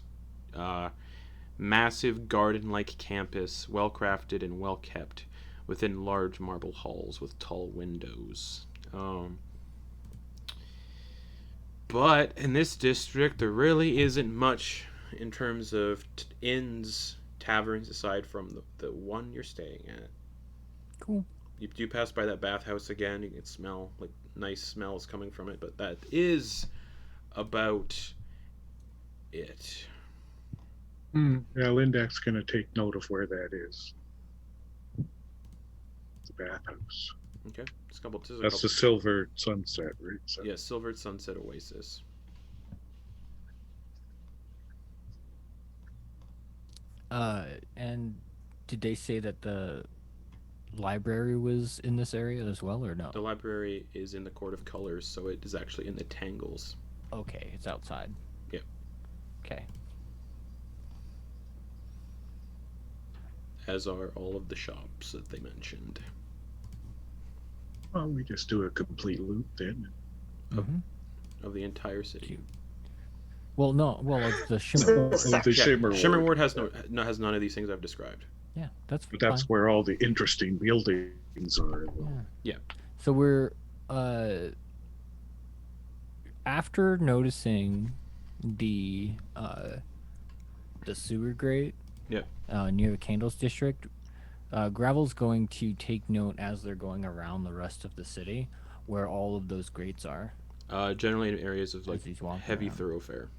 massive garden-like campus, well crafted and well kept, within large marble halls with tall windows. But in this district, there really isn't much in terms of inns, taverns, aside from the one you're staying at. Cool. You do pass by that bathhouse again. You can smell like nice smells coming from it, but that is about it. Yeah, Lindak's going to take note of where that is. The bathhouse. Okay, there's a couple. That's the Silver Sunset, right? So, Yeah, Silvered Sunset Oasis. And did they say that the library was in this area as well, or no? The library is in the Court of Colors, so it is actually in the Tangles. Okay, it's outside. Yeah. Okay. As are all of the shops that they mentioned. well, we just do a complete loop then. Mm-hmm. Of the entire city. Cute. Well, no. Well, of the The shimmer. Of the section. Shimmer Shimmer Ward. Ward has has none of these things I've described. Yeah, that's But that's fine. where all the interesting buildings are. Yeah. So we're after noticing the sewer grate. Yep. Near the Candles District, Gravel's going to take note as they're going around the rest of the city where all of those grates are. Generally in areas of like As he's walking heavy around. thoroughfare.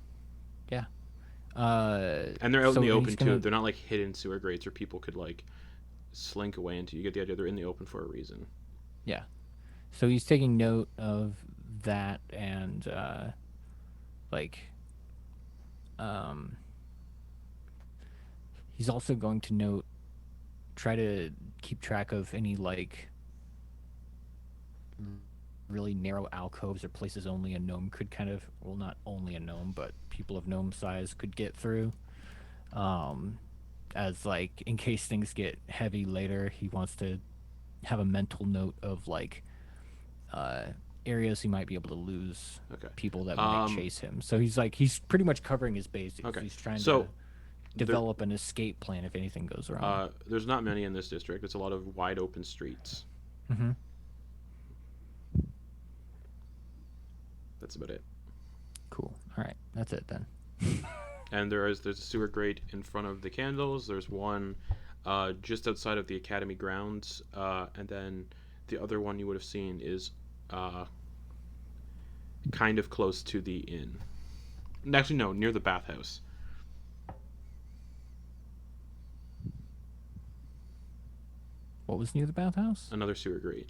And And they're out in the open he's too. gonna- They're not like hidden sewer grates where people could like slink away into. You get the idea. They're in the open for a reason. So he's taking note of that and he's also going to try to keep track of any really narrow alcoves or places only a gnome could kind of, well, not only a gnome, but people of gnome size could get through. As in case things get heavy later, he wants to have a mental note of areas he might be able to lose Okay. people that might chase him. So he's pretty much covering his bases. Okay. He's trying So, to develop an escape plan if anything goes wrong. There's not many in this district. It's a lot of wide open streets. Mm-hmm. That's about it. Cool. All right, that's it then. And there's a sewer grate in front of the Candles. There's one just outside of the Academy grounds, and then the other one you would have seen is kind of close to the inn. Actually, no, near the bathhouse. What was near the bathhouse? Another sewer grate.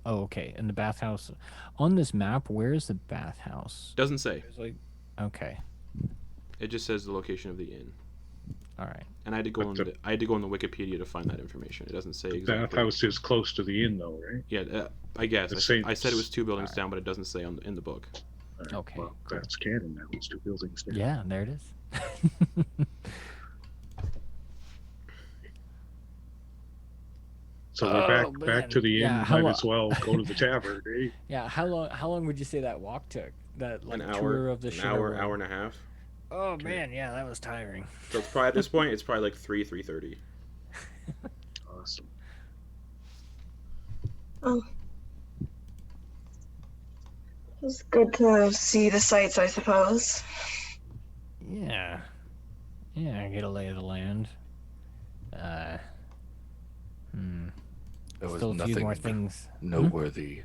Okay. And the bathhouse on this map. Where is the bathhouse? Doesn't say. There's okay. It just says the location of the inn. All right. And I had to go But I had to go on the Wikipedia to find that information. It doesn't say The exactly. bathhouse is close to the inn, though, right? Yeah, I guess. The I said it was same- 2 buildings down, but it doesn't say in the book. All right, Okay, Well, cool. that's canon. That was 2 buildings down. Yeah, there it is. So we're Oh, back to the inn. yeah, how Might lo- as well go to the tavern, eh? Yeah. How long would you say that walk took? That An hour, tour of the an Shimmer hour, World? hour and a half. Oh man, yeah, that was tiring. So it's probably at this point, it's probably like 3:30. Awesome. Oh. It's good to see the sights, I suppose. Yeah. Yeah, get a lay of the land. There was Still a few nothing more things. noteworthy.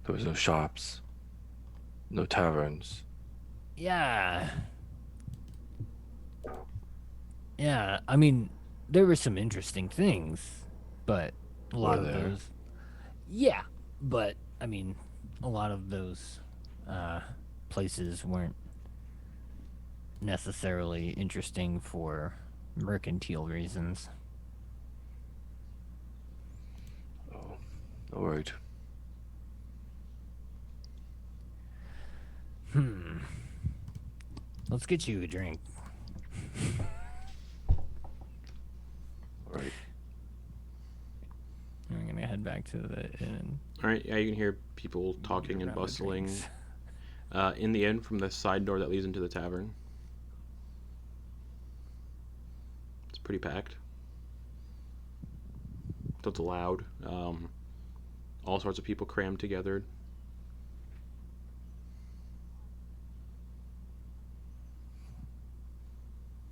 There was no shops, no taverns. Yeah. Yeah, I mean, there were some interesting things, but a lot Were of there? those. Yeah, but I mean, a lot of those places weren't necessarily interesting for mercantile reasons. All right. Let's get you a drink. All right. I'm gonna head back to the inn. All right. Yeah, you can hear people talking and Grab the bustling drinks. in the inn from the side door that leads into the tavern. It's pretty packed. So it's loud. All sorts of people crammed together.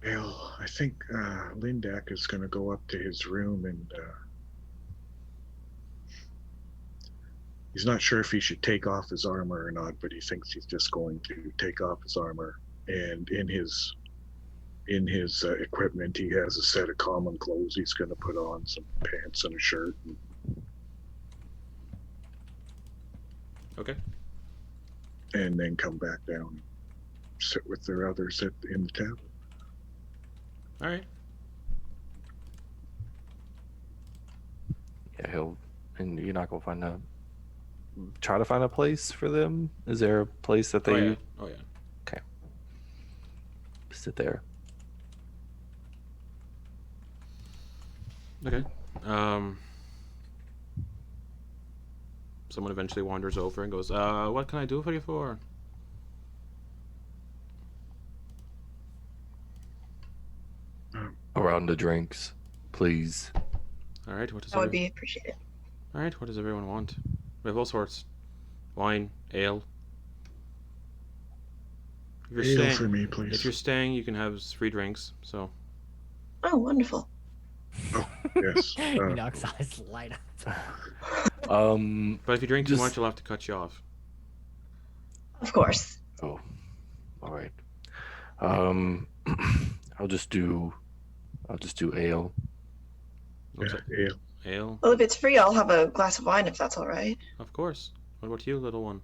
Well, I think Lindak is going to go up to his room and he's not sure if he should take off his armor or not, but he thinks he's just going to take off his armor. And in his equipment, he has a set of common clothes. He's going to put on some pants and a shirt. Okay. And then come back down and sit with their others in the tavern. All right. Yeah, and you're not gonna try to find a place for them. Is there a place that they Oh yeah. sit there? Okay. Someone eventually wanders over and goes, what can I do for you for? A round of drinks, please. All right. What does That would be appreciated. All right. What does everyone want? We have all sorts. Wine, ale. If you're Ale staying, for me, if please. you're staying, you can have free drinks. So. Oh, wonderful. Yes. Enoch's eyes light up. But if you drink too Just- much, I'll have to cut you off. Of course. Oh, all right. I'll just do ale. What's Yeah, it? ale. Ale? Well, if it's free, I'll have a glass of wine if that's all right. Of course. What about you, little one?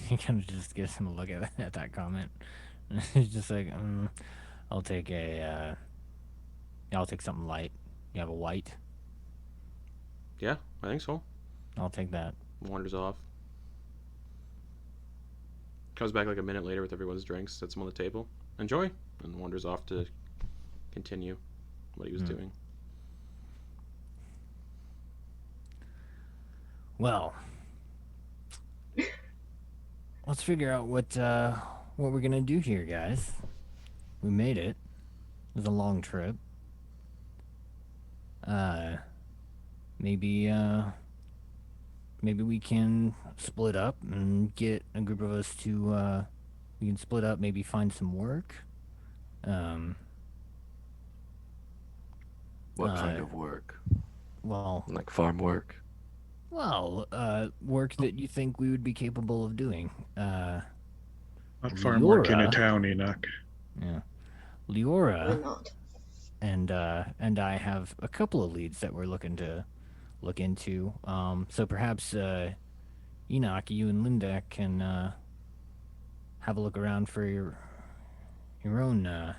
He kind of just gives him a look at that comment. He's just like, I'll take something light. You have a white? Yeah, I think so. I'll take that. Wanders off. Comes back like a minute later with everyone's drinks, sets them on the table. Enjoy! And wanders off to continue what he was doing. Well, let's figure out what we're gonna do here, guys. We made it. It was a long trip. Maybe we can split up and get a group of us to we can split up, maybe find some work. What kind of work? Well, Like farm work? work that you think we would be capable of doing. Not farm work in a Leora. town, Enoch. Yeah. Why Leora not? and I have a couple of leads that we're looking to look into. So perhaps Enoch, you and Linda can have a look around for your own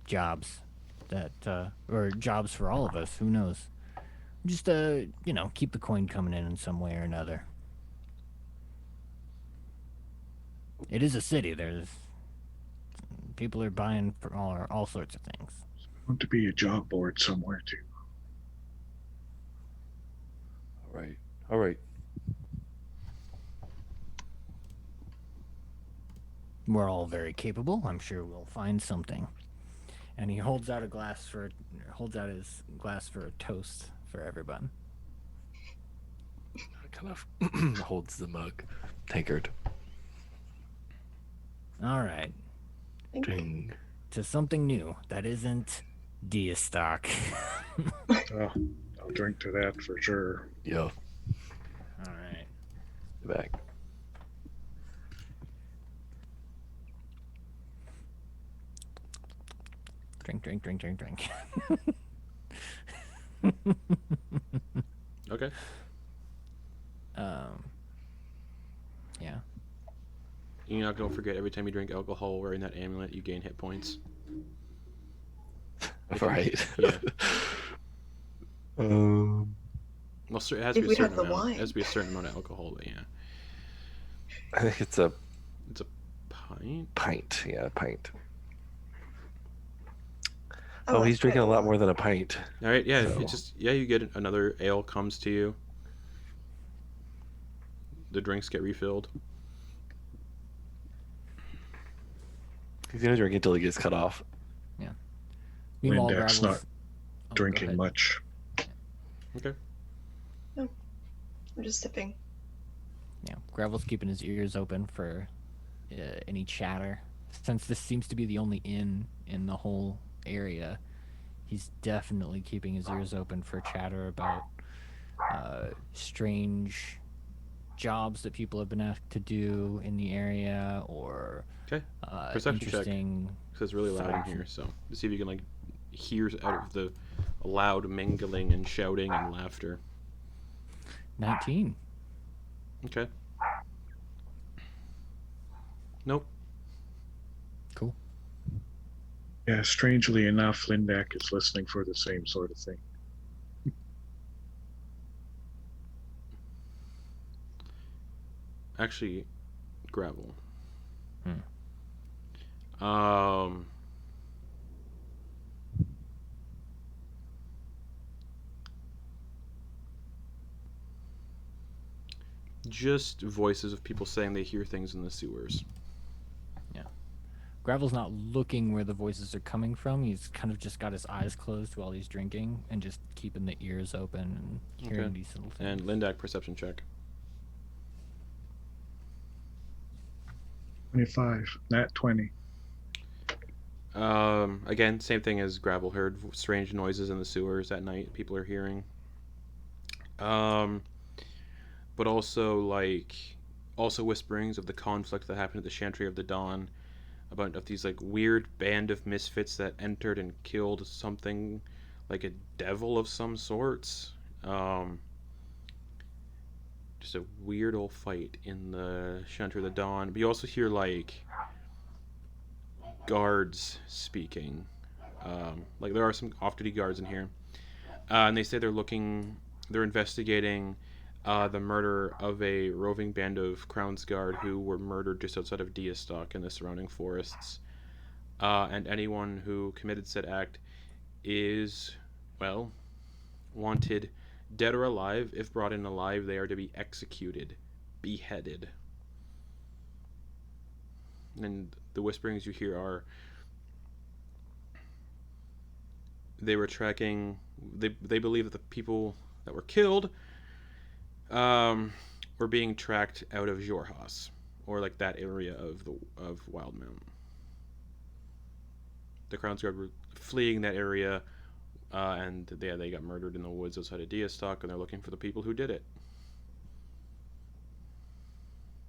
jobs or jobs for all of us. Who knows? Just keep the coin coming in some way or another. It is a city. There's people are buying for all sorts of things. Want to be a job board somewhere too. All right. We're all very capable. I'm sure we'll find something. And he holds out his glass for a toast for everyone. Kind of holds the mug. Tankard. All right, Thank you. Ding. to something new that isn't Diastock. Oh, I'll drink to that for sure. Yeah. All right. Back. Drink. Okay. Yeah. Enoch, don't forget, every time you drink alcohol wearing that amulet, you gain hit points. Right. Yeah. I Well, it has If to be a we had certain the amount. wine. It has to be a certain amount of alcohol, but yeah. think it's a It's a pint. pint. Yeah, a pint. I Oh, like he's drinking a pale lot wine. more than a pint. All right, yeah. So- It's just you get another ale comes to you. The drinks get refilled. He's gonna drink until he gets cut off. Meanwhile, Lindak's Gravel's not oh, go drinking ahead. much. Okay. I'm just sipping. Yeah, Gravel's keeping his ears open for any chatter. Since this seems to be the only inn in the whole area, he's definitely keeping his ears open for chatter about strange jobs that people have been asked to do in the area, or Okay. Perception check. interesting. Because it's really loud in facts. here, so to see if you can hear out of the loud mingling and shouting and laughter. 19. Okay. Nope. Cool. Yeah, strangely enough, Lindak is listening for the same sort of thing. Actually, Gravel. Hmm. Just voices of people saying they hear things in the sewers. Gravel's not looking where the voices are coming from. He's kind of just got his eyes closed while he's drinking and just keeping the ears open and hearing Okay. these little things. And Lindak, perception check. 25, not 20. Again, same thing as Gravel heard strange noises in the sewers at night. People are hearing. But also also whisperings of the conflict that happened at the Chantry of the Dawn, about these weird band of misfits that entered and killed something like a devil of some sorts. Just a weird old fight in the Chantry of the Dawn. But you also hear guards speaking. There are some off-duty guards in here, and they say they're investigating the murder of a roving band of Crown's Guard who were murdered just outside of Deastock in the surrounding forests. And anyone who committed said act is, well, wanted dead or alive. If brought in alive, they are to be executed, beheaded. And the whisperings you hear are they were tracking. They believe that the people that were killed were being tracked out of Jorhas, or that area of Wildemount. The Crown's Guard were fleeing that area, and they got murdered in the woods outside of Deastock, and they're looking for the people who did it.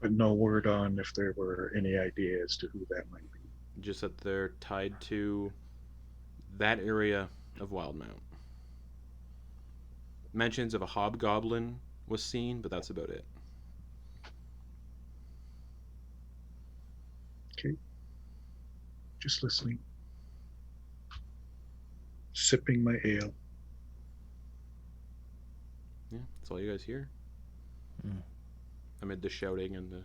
But no word on if there were any idea as to who that might be. Just that they're tied to that area of Wildemount. Mentions of a hobgoblin was seen, but that's about it. Okay. Just listening. Sipping my ale. Yeah, that's all you guys hear. Mm. Amid the shouting and the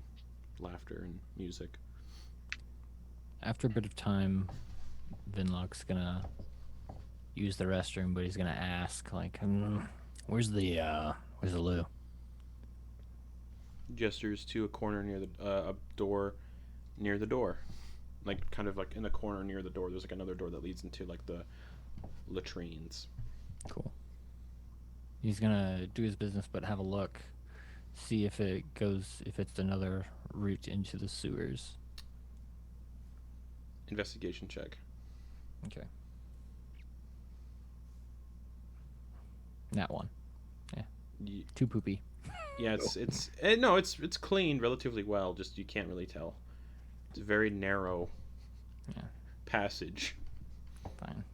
laughter and music. After a bit of time, Vinlock's gonna use the restroom, but he's gonna ask, where's the loo? Gestures to a corner near a door near the door. Kind of in the corner near the door, there's another door that leads into the latrines. Cool. He's gonna do his business, but have a look, see if it's another route into the sewers. Investigation check. Okay. That one. Y- Too poopy. Yeah, it's cleaned relatively well. Just you can't really tell. It's a very narrow Yeah. passage. Fine.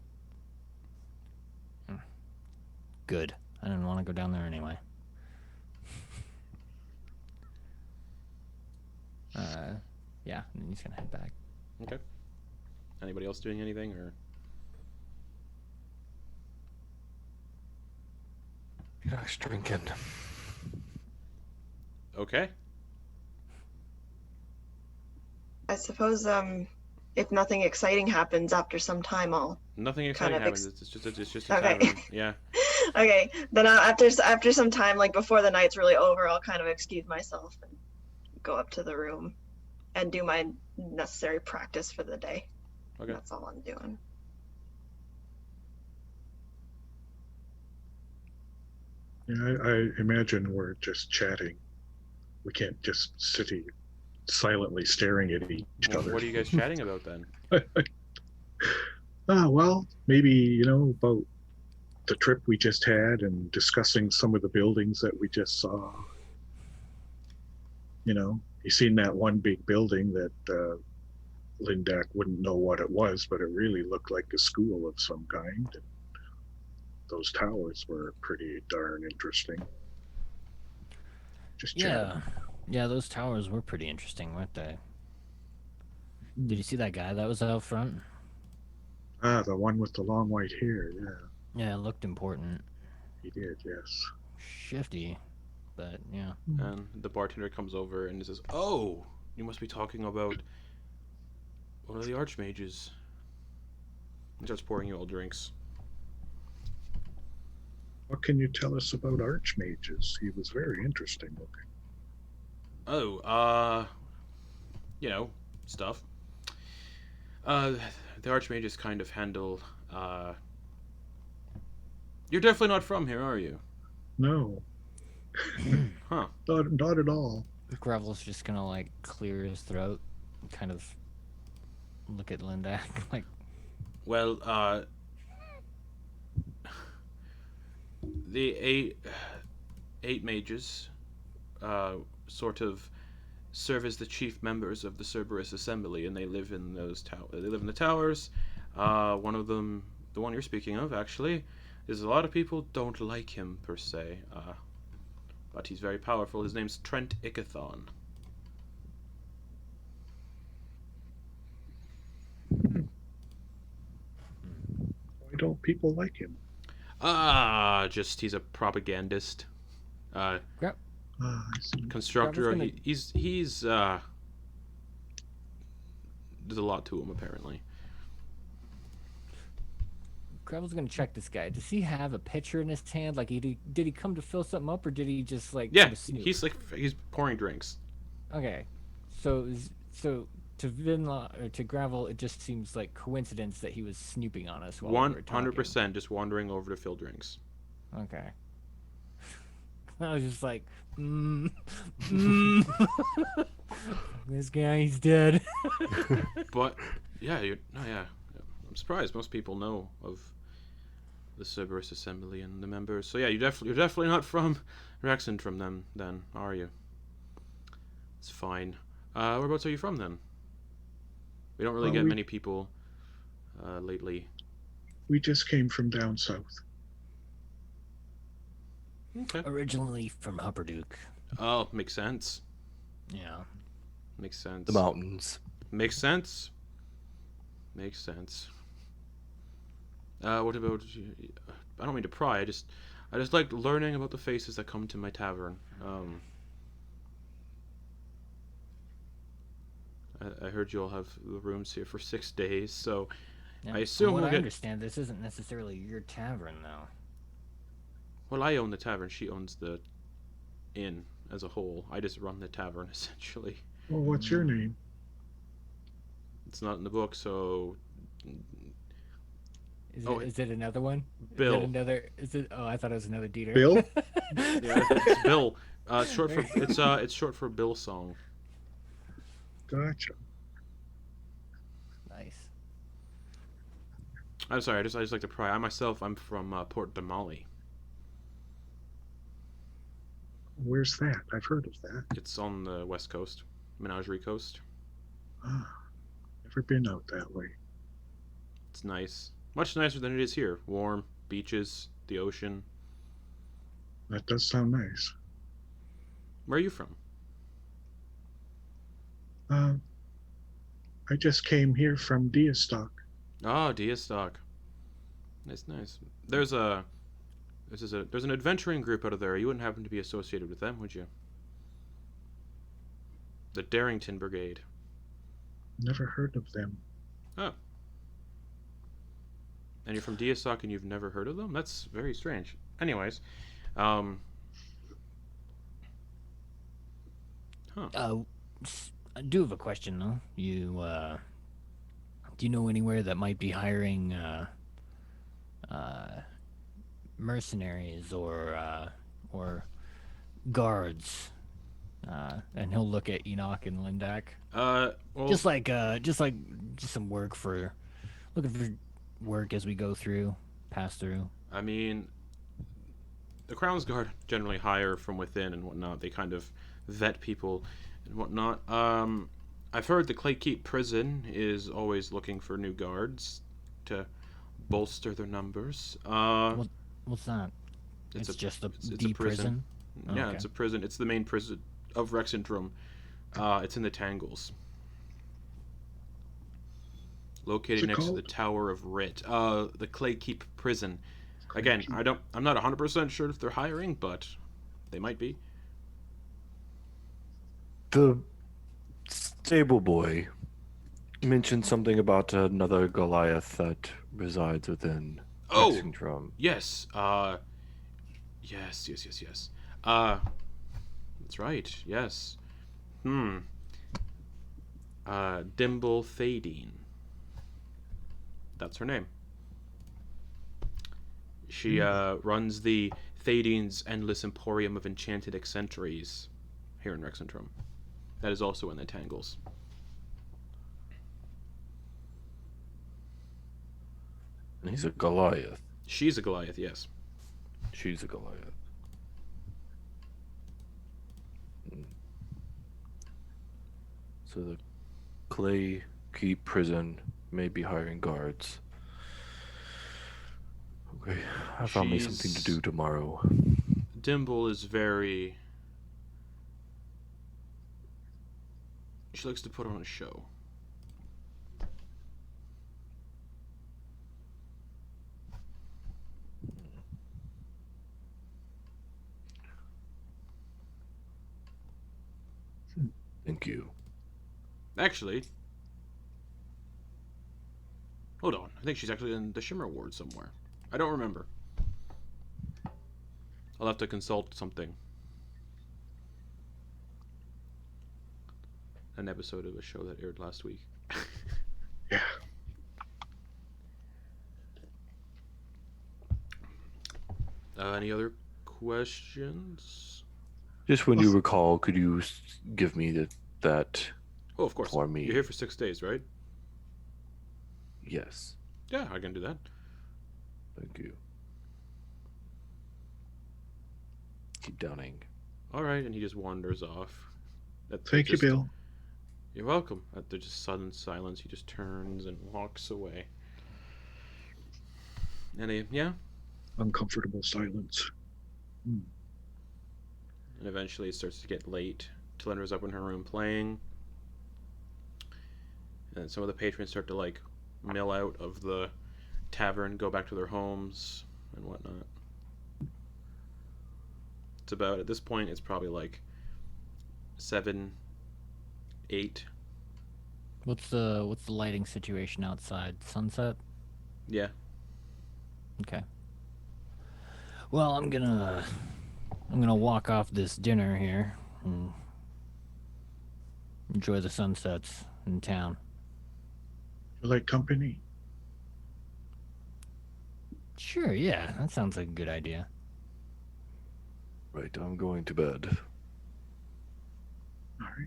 Good. I didn't want to go down there anyway. Yeah, and then he's gonna head back. Okay. Anybody else doing anything or? Gosh, drinking. Okay. I suppose if nothing exciting happens after some time, I'll Nothing kind exciting of happens. It's just a okay. tavern. Yeah. Okay, then after some time, like before the night's really over, I'll kind of excuse myself and go up to the room and do my necessary practice for the day. Okay. That's all I'm doing. Yeah, I imagine we're just chatting. We can't just sit here silently staring at each other. What are you guys chatting about then? Well, maybe, about the trip we just had and discussing some of the buildings that we just saw. You seen that one big building that Lindak wouldn't know what it was, but it really looked like a school of some kind. And those towers were pretty darn interesting. Just chatting. Yeah, those towers were pretty interesting, weren't they? Did you see that guy that was out front? The one with the long white hair, yeah. Yeah, it looked important. He did, yes. Shifty, but yeah. And the bartender comes over and says, "Oh, you must be talking about one of the Archmages." He starts pouring you all drinks. What can you tell us about Archmages? He was very interesting looking. Oh, stuff. The Archmages kind of handle, You're definitely not from here, are you? No. Huh. Not at all. Gravel's just gonna, like, clear his throat and kind of look at Linda, like... Well, the eight mages, sort of serve as the chief members of the Cerberus Assembly, and they live in those They live in the towers. One of them, the one you're speaking of, actually, is a lot of people don't like him per se, but he's very powerful. His name's Trent Ickathon. Why don't people like him? Just he's a propagandist. I see. Constructor. Gonna- He's there's a lot to him apparently. Gravel's gonna check this guy. Does he have a pitcher in his hand? Like, did he come to fill something up, or did he just, like, Yeah, come to snoop? he's pouring drinks. Okay, so to Vinla or to Gravel, it just seems like coincidence that he was snooping on us while we were talking. 100% just wandering over to fill drinks. Okay. I was just like, this guy's dead. But yeah, I'm surprised most people know of the Cerberus Assembly and the members. So yeah, you're definitely not from Rexxentrum then, are you? It's fine. Whereabouts are you from then? We don't really get many people lately. We just came from down south. Okay. Originally from Hupperduke. Oh, makes sense. Yeah. Makes sense. The mountains. Makes sense. Makes sense. What about? I don't mean to pry. I just like learning about the faces that come to my tavern. I heard you all have the rooms here for 6 days, so Now, I assume from what we'll I get. understand, this isn't necessarily your tavern, though. Well, I own the tavern. She owns the inn as a whole. I just run the tavern essentially. Well, what's your name? It's not in the book, so Is it another one? Bill. Is it? Oh, I thought it was another Dieter. Bill? yeah, it's Bill. It's short for Bill Song. Gotcha. Nice. I'm sorry. I just like to pry. I'm from Port de Molly. Where's that? I've heard of that. It's on the west coast, Menagerie Coast. Never been out that way. It's nice. Much nicer than it is here. Warm, beaches, the ocean. That does sound nice. Where are you from? I just came here from Diastock. Oh, Diastock. Nice. There's a There's an adventuring group out of there. You wouldn't happen to be associated with them, would you? The Darington Brigade. Never heard of them. Oh. And you're from Diasoc and you've never heard of them? That's very strange. Anyways, huh. I do have a question though. Do you know anywhere that might be hiring mercenaries or guards? And he'll look at Enoch and Lindak. Well, Just some work for looking for work as we go through, pass through. I mean, the Crown's Guard generally hire from within and whatnot. They kind of vet people and whatnot. I've heard the Claykeep prison is always looking for new guards to bolster their numbers. What's that? It's just a it's D a prison. prison. Yeah, Okay. it's a prison. It's the main prison of Rexxentrum. It's in the Tangles. Located What's it next to called? the Tower of Writ. The Claykeep prison. Again, Claykeep. I'm not 100% sure if they're hiring, but they might be. The stable boy mentioned something about another Goliath that resides within Oh! Rexxentrum. Yes. Yes. That's right. Yes. Dimble Thadine. That's her name. She runs the Thadine's Endless Emporium of Enchanted Eccentrics here in Rexxentrum. That is also in the Tangles. And he's a Goliath. She's a Goliath, yes. She's a Goliath. So the Clay Keep prison may be hiring guards. Okay, I found me something to She's- do tomorrow. Dimble is very... She likes to put on a show. Thank you. Actually... Hold on. I think she's actually in the Shimmer Ward somewhere. I don't remember. I'll have to consult something. An episode of a show that aired last week. Yeah. Any other questions? Just when you recall, could you give me that? Oh, of course. For me. You're here for 6 days, right? Yes. Yeah, I can do that. Thank you. Keep downing. All right, and he just wanders off. Thank you, Bill. You're welcome. After just sudden silence, he just turns and walks away. And yeah, Uncomfortable silence. and eventually it starts to get late. Talindra's up in her room playing. And some of the patrons start to like mill out of the tavern, go back to their homes and whatnot. It's about, at this point, it's probably like 7, 8. What's the lighting situation outside? Sunset? Yeah. Okay. Well, I'm gonna walk off this dinner here and enjoy the sunsets in town. You like company? Sure, yeah, that sounds like a good idea. Right, I'm going to bed. All right.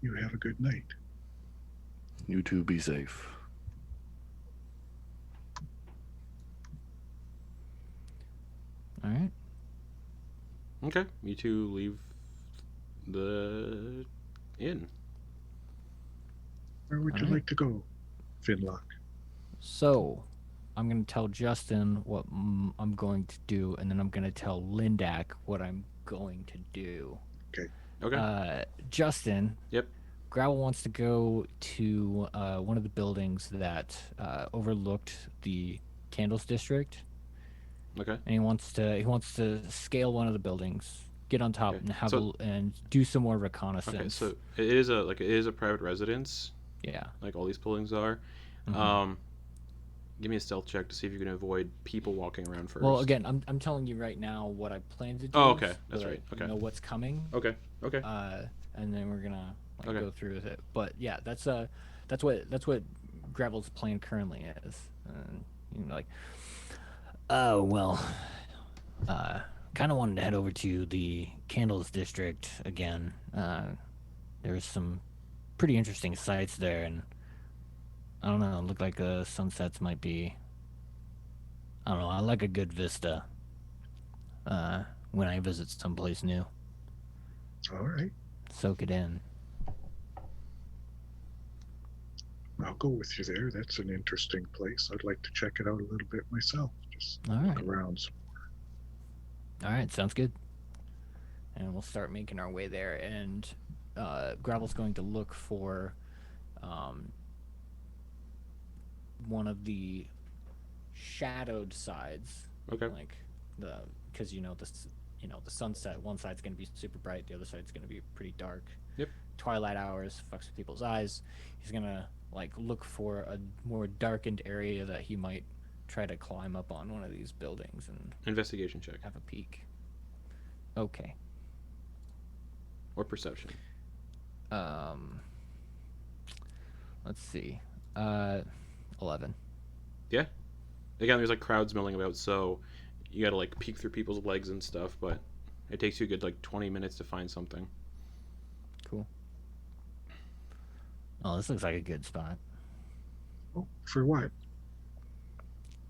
You have a good night. You two be safe. All right. Okay. You two leave the inn. Where would you All right. like to go, Finlock? So, I'm gonna tell Justin what I'm going to do, and then I'm gonna tell Lindak what I'm going to do. Okay. Justin. Yep. Gravel wants to go to one of the buildings that overlooked the Candles District. Okay. and he wants to scale one of the buildings, get on top, Okay. and have So- and do some more reconnaissance. Okay. So it is a private residence, yeah. like all these buildings are. Mhm. Give me a stealth check to see if you can avoid people walking around first. Well, again, I'm telling you right now what I plan to do. Oh, okay. so That's that right. Okay. You know what's coming. Okay. Okay. And then we're gonna Okay. go through with it. But yeah, that's what Gravel's plan currently is. And you know, like, oh well, kind of wanted to head over to the Candles District again. There's some pretty interesting sights there, and I don't know. It looked like sunsets might be. I don't know. I like a good vista. When I visit someplace new, All right. soak it in. I'll go with you there. That's an interesting place. I'd like to check it out a little bit myself. Just All look right. around some All right, sounds good. And we'll start making our way there. And Gravel's going to look for one of the shadowed sides, Okay. like because the sunset. One side's going to be super bright, the other side's going to be pretty dark. Yep. Twilight hours fucks with people's eyes. He's gonna look for a more darkened area that he might try to climb up on one of these buildings and Investigation check have a peek. Okay. or perception. Let's see. 11. Yeah. Again, there's crowds milling about, so you gotta peek through people's legs and stuff, but it takes you a good 20 minutes to find something. Cool. Oh, this looks like a good spot. Oh, for what?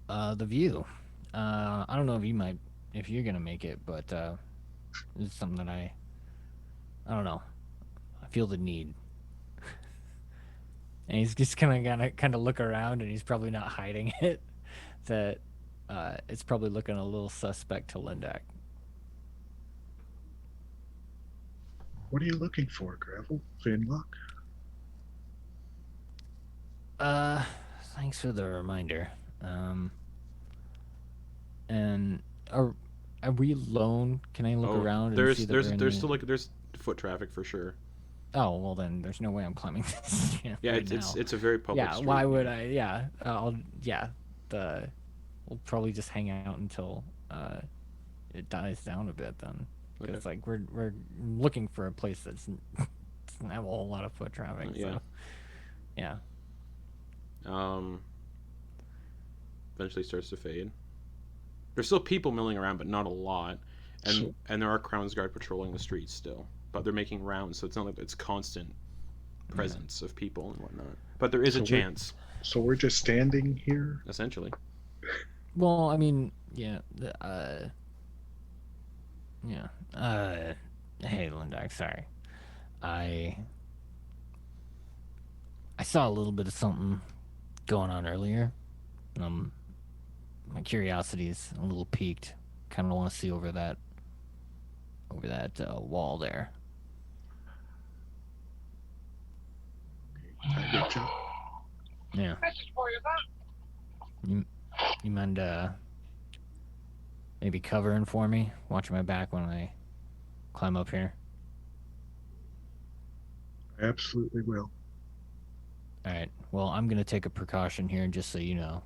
The view. I don't know if you're gonna make it, but it's something that I don't know. I feel the need. And he's just gonna kind of look around, and he's probably not hiding it. That it's probably looking a little suspect to Lindak. What are you looking for, Gravel? Finlock? Thanks for the reminder. And are we alone? Can I look around and see that there's still there's foot traffic for sure. Oh well, then there's no way I'm climbing this. Yeah, right it's a very public yeah. street. Why would I? Yeah. We'll probably just hang out until it dies down a bit then, because Okay. we're looking for a place that doesn't have a whole lot of foot traffic. Yeah. So, yeah. Eventually starts to fade. There's still people milling around, but not a lot, and there are Crown's Guard patrolling the streets still, but they're making rounds, so it's not like it's constant presence of people and whatnot. But there is a chance, So we're just standing here? essentially. Well, I mean, yeah. Yeah. Hey, Lindak, sorry. I saw a little bit of something going on earlier. My curiosity's a little piqued. Kind of want to see over that wall there. I get you. Yeah. You mind maybe covering for me, watching my back when I climb up here? Absolutely will. All right. Well, I'm gonna take a precaution here, just so you know.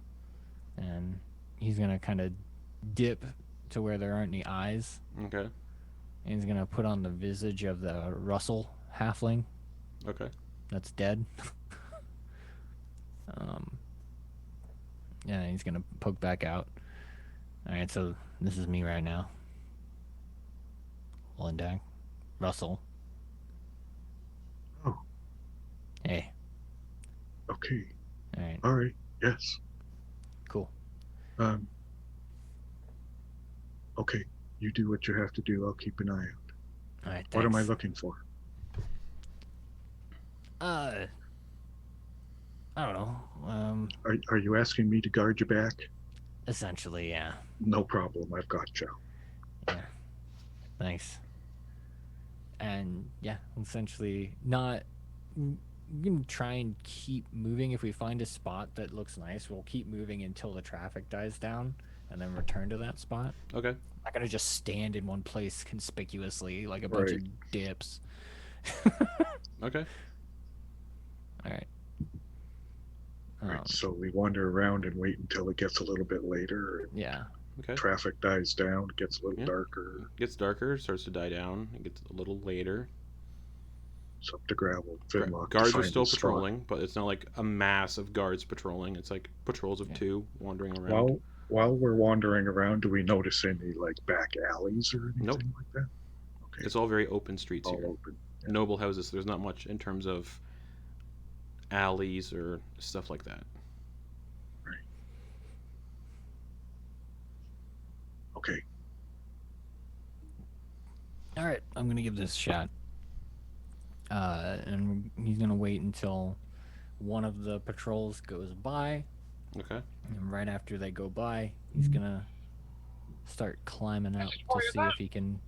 And he's gonna kind of dip to where there aren't any eyes. Okay. And he's gonna put on the visage of the Russell halfling Okay. that's dead. Yeah, he's gonna poke back out. All right. So this is me right now. Lindak, Russell. Oh, Hey. okay. All right. All right. Yes. Cool. Okay. You do what you have to do. I'll keep an eye out. All right. Thanks. What am I looking for? I don't know. Are you asking me to guard your back? Essentially, yeah. No problem. I've got you. Yeah. Thanks. And yeah, essentially not. We're gonna try and keep moving. If we find a spot that looks nice, we'll keep moving until the traffic dies down, and then return to that spot. Okay. I'm not gonna just stand in one place conspicuously like a bunch of dips. Okay. All right. Right, so we wander around and wait until it gets a little bit later. Yeah. Okay. Traffic dies down, gets a little darker. It gets darker, starts to die down. It gets a little later. It's up to gravel. Finlock to Guards are find still the spot. patrolling, but it's not like a mass of guards patrolling. It's like patrols of 2 wandering around. While we're wandering around, do we notice any like back alleys or anything Nope. like that? Okay. It's all very open streets all here. open. Noble houses. There's not much in terms of alleys or stuff like that. Right. Okay. All right. I'm gonna give this a shot. And he's gonna wait until one of the patrols goes by. Okay. And right after they go by, he's gonna start climbing up to see if he can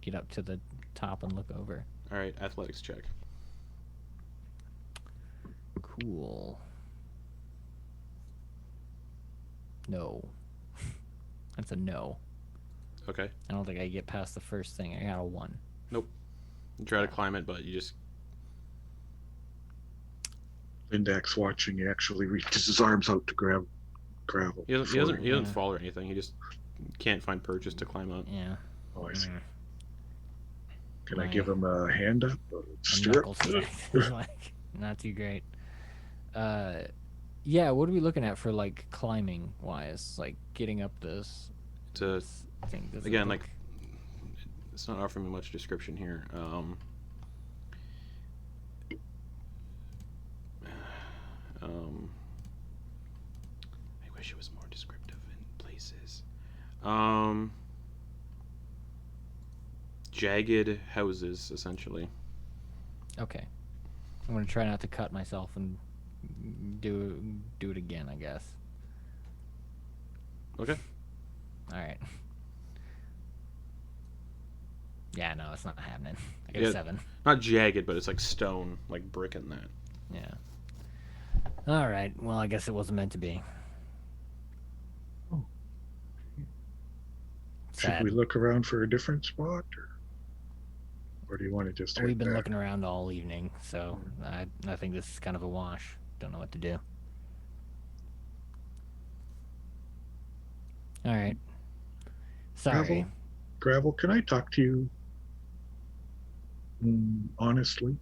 get up to the top and look over. All right. Athletics check. Cool. No. That's a no. Okay. I don't think I get past the first thing. I got a 1. You try to climb it, but you just Lindak's watching. He actually reaches his arms out to grab gravel. he doesn't before Yeah. fall or anything. He just can't find purchase to climb up. Yeah. Oh, I see. Mm. Can I My- give him a hand up? A A stirrup? knuckle strength is like not too great. Yeah, what are we looking at for like climbing wise? Like getting up this To thing. Does it again, look- like it's not offering me much description here. I wish it was more descriptive in places. Jagged houses, essentially. Okay. I'm gonna try not to cut myself and do it again, I guess. Okay. Alright. Yeah, no, it's not happening. I got a Yeah. 7. Not jagged, but it's like stone, like brick and that. Yeah. Alright, well I guess it wasn't meant to be. Oh. Should Sad. we look around for a different spot, or do you want to just? We've head been back? looking around all evening, so I think this is kind of a wash. Don't know what to do. Alright. Sorry. Gravel, can I talk to you honestly?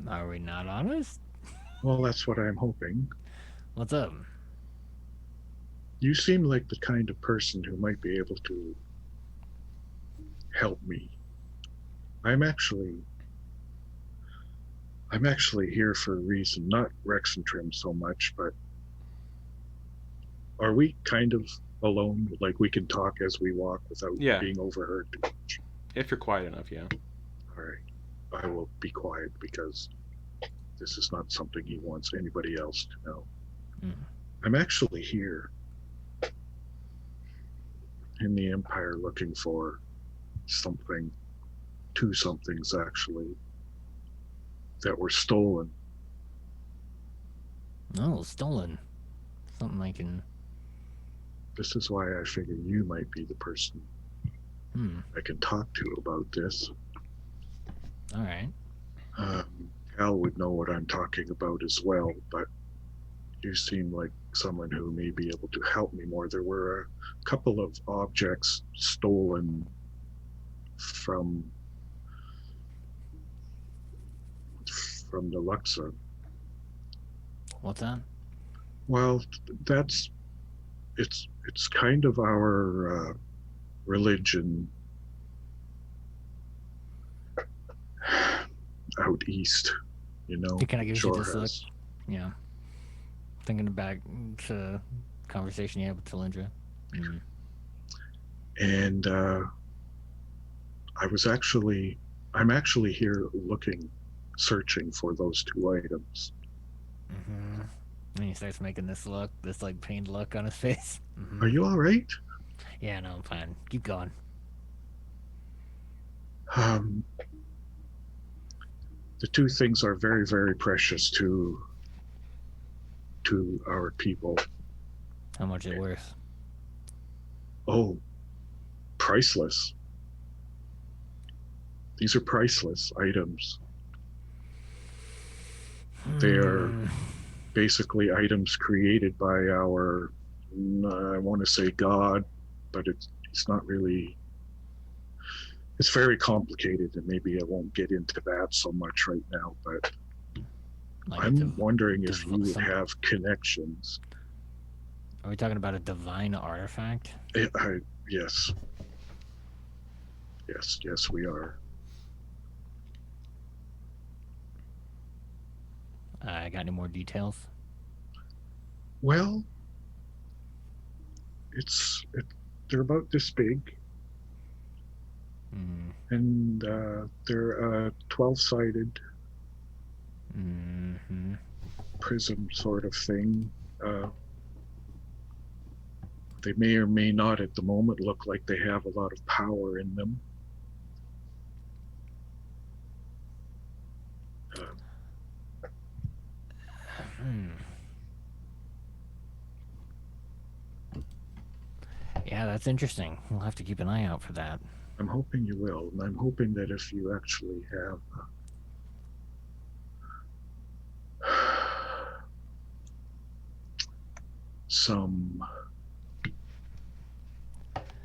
Are we not honest? Well, that's what I'm hoping. What's up? You seem like the kind of person who might be able to help me. I'm actually here for a reason, not Rexxentrum so much, but are we kind of alone? Like we can talk as we walk without Yeah. being overheard too much? If you're quiet enough, yeah. All right. I will be quiet because this is not something he wants anybody else to know. Mm. I'm actually here in the Empire looking for something, 2 somethings actually, that were stolen. Oh, stolen. Something I can. This is why I figure you might be the person I can talk to about this. Alright. Al would know what I'm talking about as well, but you seem like someone who may be able to help me more. There were a couple of objects stolen from the Luxa. What's that? Well, it's kind of our religion out east, you know. It kind of gives you Shore this look. has. Yeah. Thinking back to conversation you had with Talindra. Mm. And I'm actually here searching for those 2 items. Mm-hmm. And he starts making this look, this like pained look on his face. Mm-hmm. Are you all right? Yeah, no, I'm fine. Keep going. The 2 things are very, very precious to our people. How much is it worth? Oh, priceless. These are priceless items. They are basically items created by our, I want to say God, but it's not really, it's very complicated, and maybe I won't get into that so much right now, but Like I'm wondering if you would some- have connections. Are we talking about a divine artifact? Yes. Yes, we are. I got any more details? Well, they're about this big, Mm. and they're 12-sided Mm-hmm. prism sort of thing. They may or may not at the moment look like they have a lot of power in them. Yeah, that's interesting. We'll have to keep an eye out for that. I'm hoping you will, and I'm hoping that if you actually have some,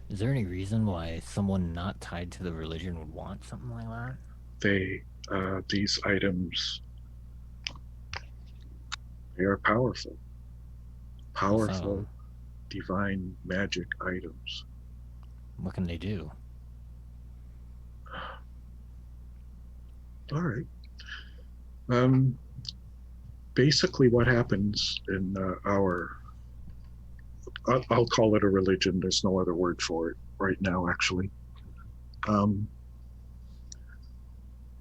Is there any reason why someone not tied to the religion would want something like that? these items, they are powerful, So, divine magic items. what can they do? All right. Basically what happens in I'll call it a religion. There's no other word for it right now, actually.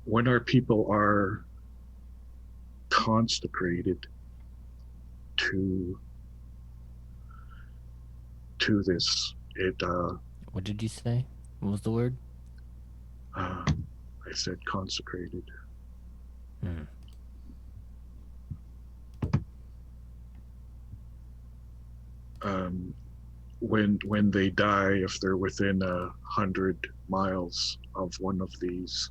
When our people are consecrated to this, What did you say? What was the word? I said consecrated. Hmm. When they die, if they're within 100 miles of one of these,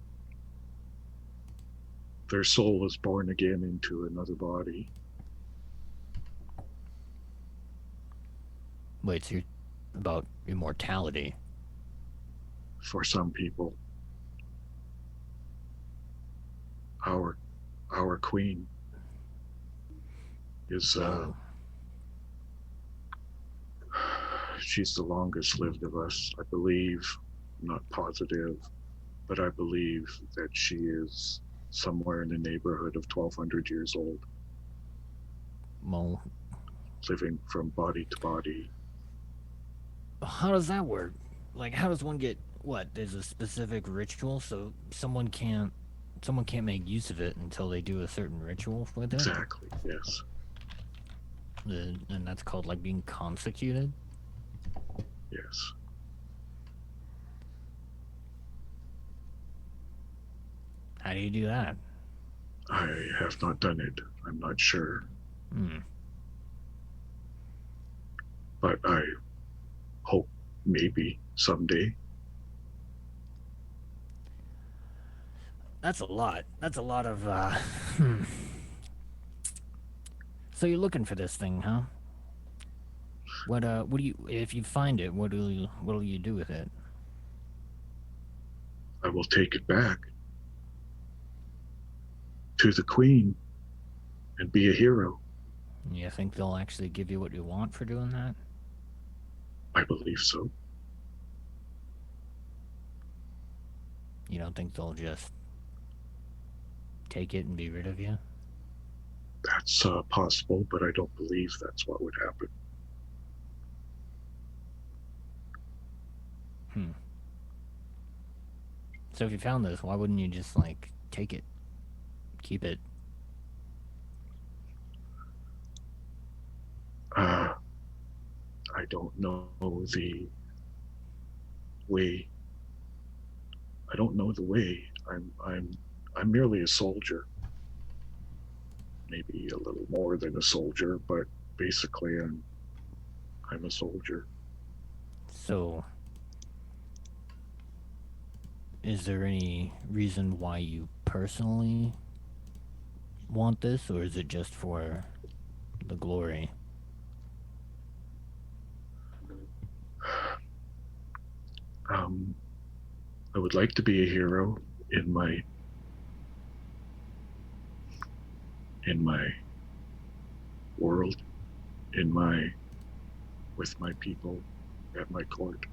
their soul is born again into another body. Wait, so you're about immortality? For some people, our queen is she's the longest lived of us, I believe. I'm not positive, but I believe that she is somewhere in the neighborhood of 1,200 years old. Well, living from body to body. how does that work? Like, how does one get what? There's a specific ritual, so someone can't make use of it until they do a certain ritual with it. Exactly. Yes. And that's called like being consecrated. Yes. How do you do that? I have not done it. I'm not sure. But I hope maybe someday. That's a lot. That's a lot of. So you're looking for this thing, huh? What do you? If you find it, what'll you do with it? I will take it back to the Queen and be a hero. You think they'll actually give you what you want for doing that? I believe so. You don't think they'll just take it and be rid of you? That's possible, but I don't believe that's what would happen. So if you found this, why wouldn't you just like take it, keep it? I don't know the way. I don't know the way. I'm merely a soldier. Maybe a little more than a soldier, but basically I'm a soldier. So, is there any reason why you personally want this, or is it just for the glory? I would like to be a hero in my world, with my people at my court.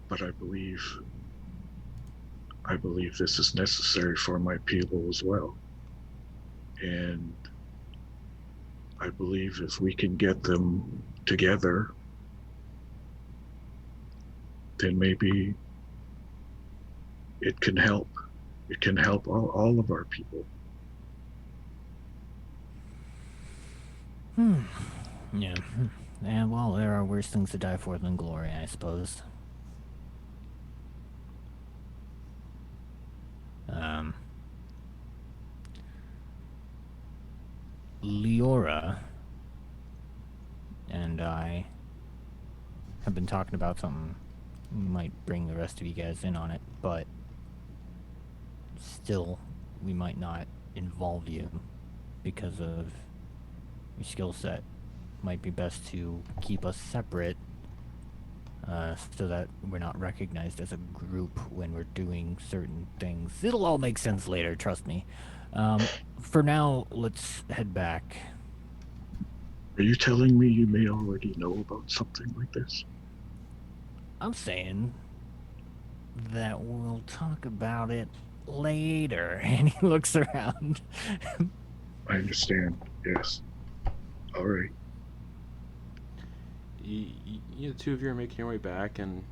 But I believe this is necessary for my people as well. And I believe if we can get them together, then maybe it can help. It can help all of our people. Yeah. And, well, there are worse things to die for than glory, I suppose. Leora and I have been talking about something. We might bring the rest of you guys in on it, but still, we might not involve you because of your skill set. Might be best to keep us separate, so that we're not recognized as a group when we're doing certain things. It'll all make sense later, trust me. For now, let's head back. Are you telling me you may already know about something like this? I'm saying that we'll talk about it later. And he looks around. I understand, yes. All right. The two of you are making your way back, and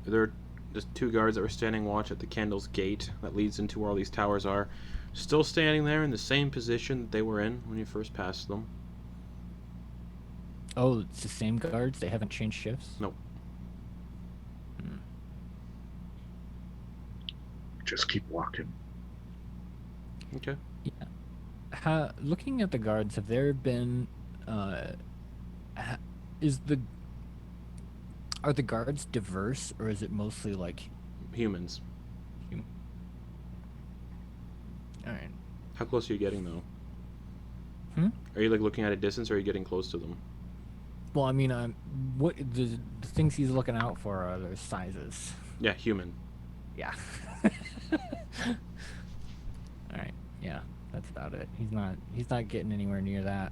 there are just two guards that were standing watch at the Candle's gate that leads into where all these towers are, still standing there in the same position that they were in when you first passed them. Oh, it's the same guards? They haven't changed shifts? Nope. Just keep walking. Okay. Yeah. Looking at the guards, have there been... Are the guards diverse, or is it mostly, like... Humans. Alright. How close are you getting, though? Are you, like, looking at a distance, or are you getting close to them? Well, I mean, what the things he's looking out for are their sizes. Yeah, human. Yeah. Alright, yeah, that's about it. He's not getting anywhere near that.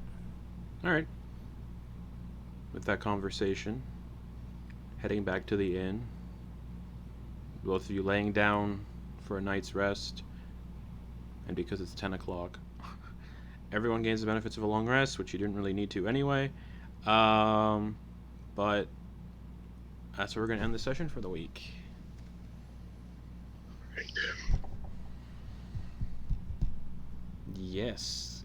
Alright. With that conversation, heading back to the inn, both of you laying down for a night's rest, and because it's 10 o'clock, everyone gains the benefits of a long rest, which you didn't really need to anyway. But that's where we're going to end the session for the week. Right. Yes.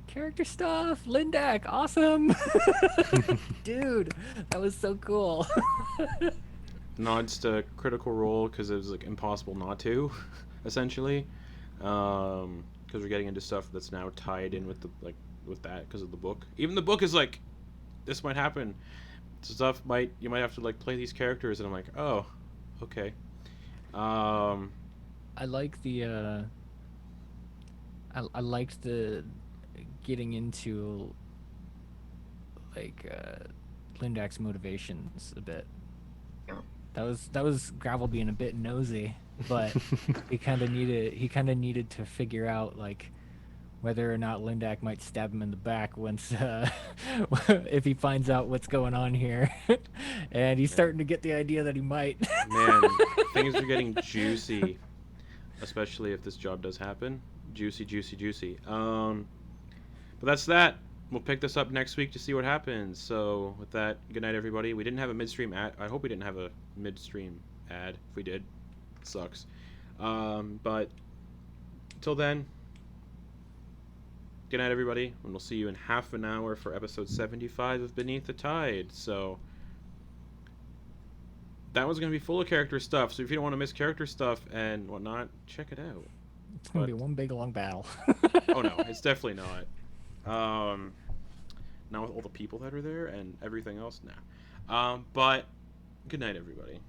Character stuff! Lindak, awesome! Dude, that was so cool. Nods to Critical Role because it was like impossible not to, essentially. Because we're getting into stuff that's now tied in with that because of the book. Even the book is like, this might happen. You might have to like play these characters, and I'm like, oh, okay. I like the I liked the getting into like Lindak's motivations a bit. Yeah. That was Gravel being a bit nosy, but he kind of needed to figure out like whether or not Lindak might stab him in the back once if he finds out what's going on here. And he's starting to get the idea that he might. Man, things are getting juicy, especially if this job does happen. Juicy. But that's that. We'll pick this up next week to see what happens. So with that, good night, everybody. We didn't have a midstream ad. I hope we didn't have a midstream ad. If we did, it sucks. But till then, good night, everybody. And we'll see you in half an hour for episode 75 of Beneath the Tide. So that one's going to be full of character stuff. So if you don't want to miss character stuff and whatnot, check it out. It's gonna be But- one big long battle. Oh no, it's definitely not. Not with all the people that are there and everything else, nah. But good night, everybody.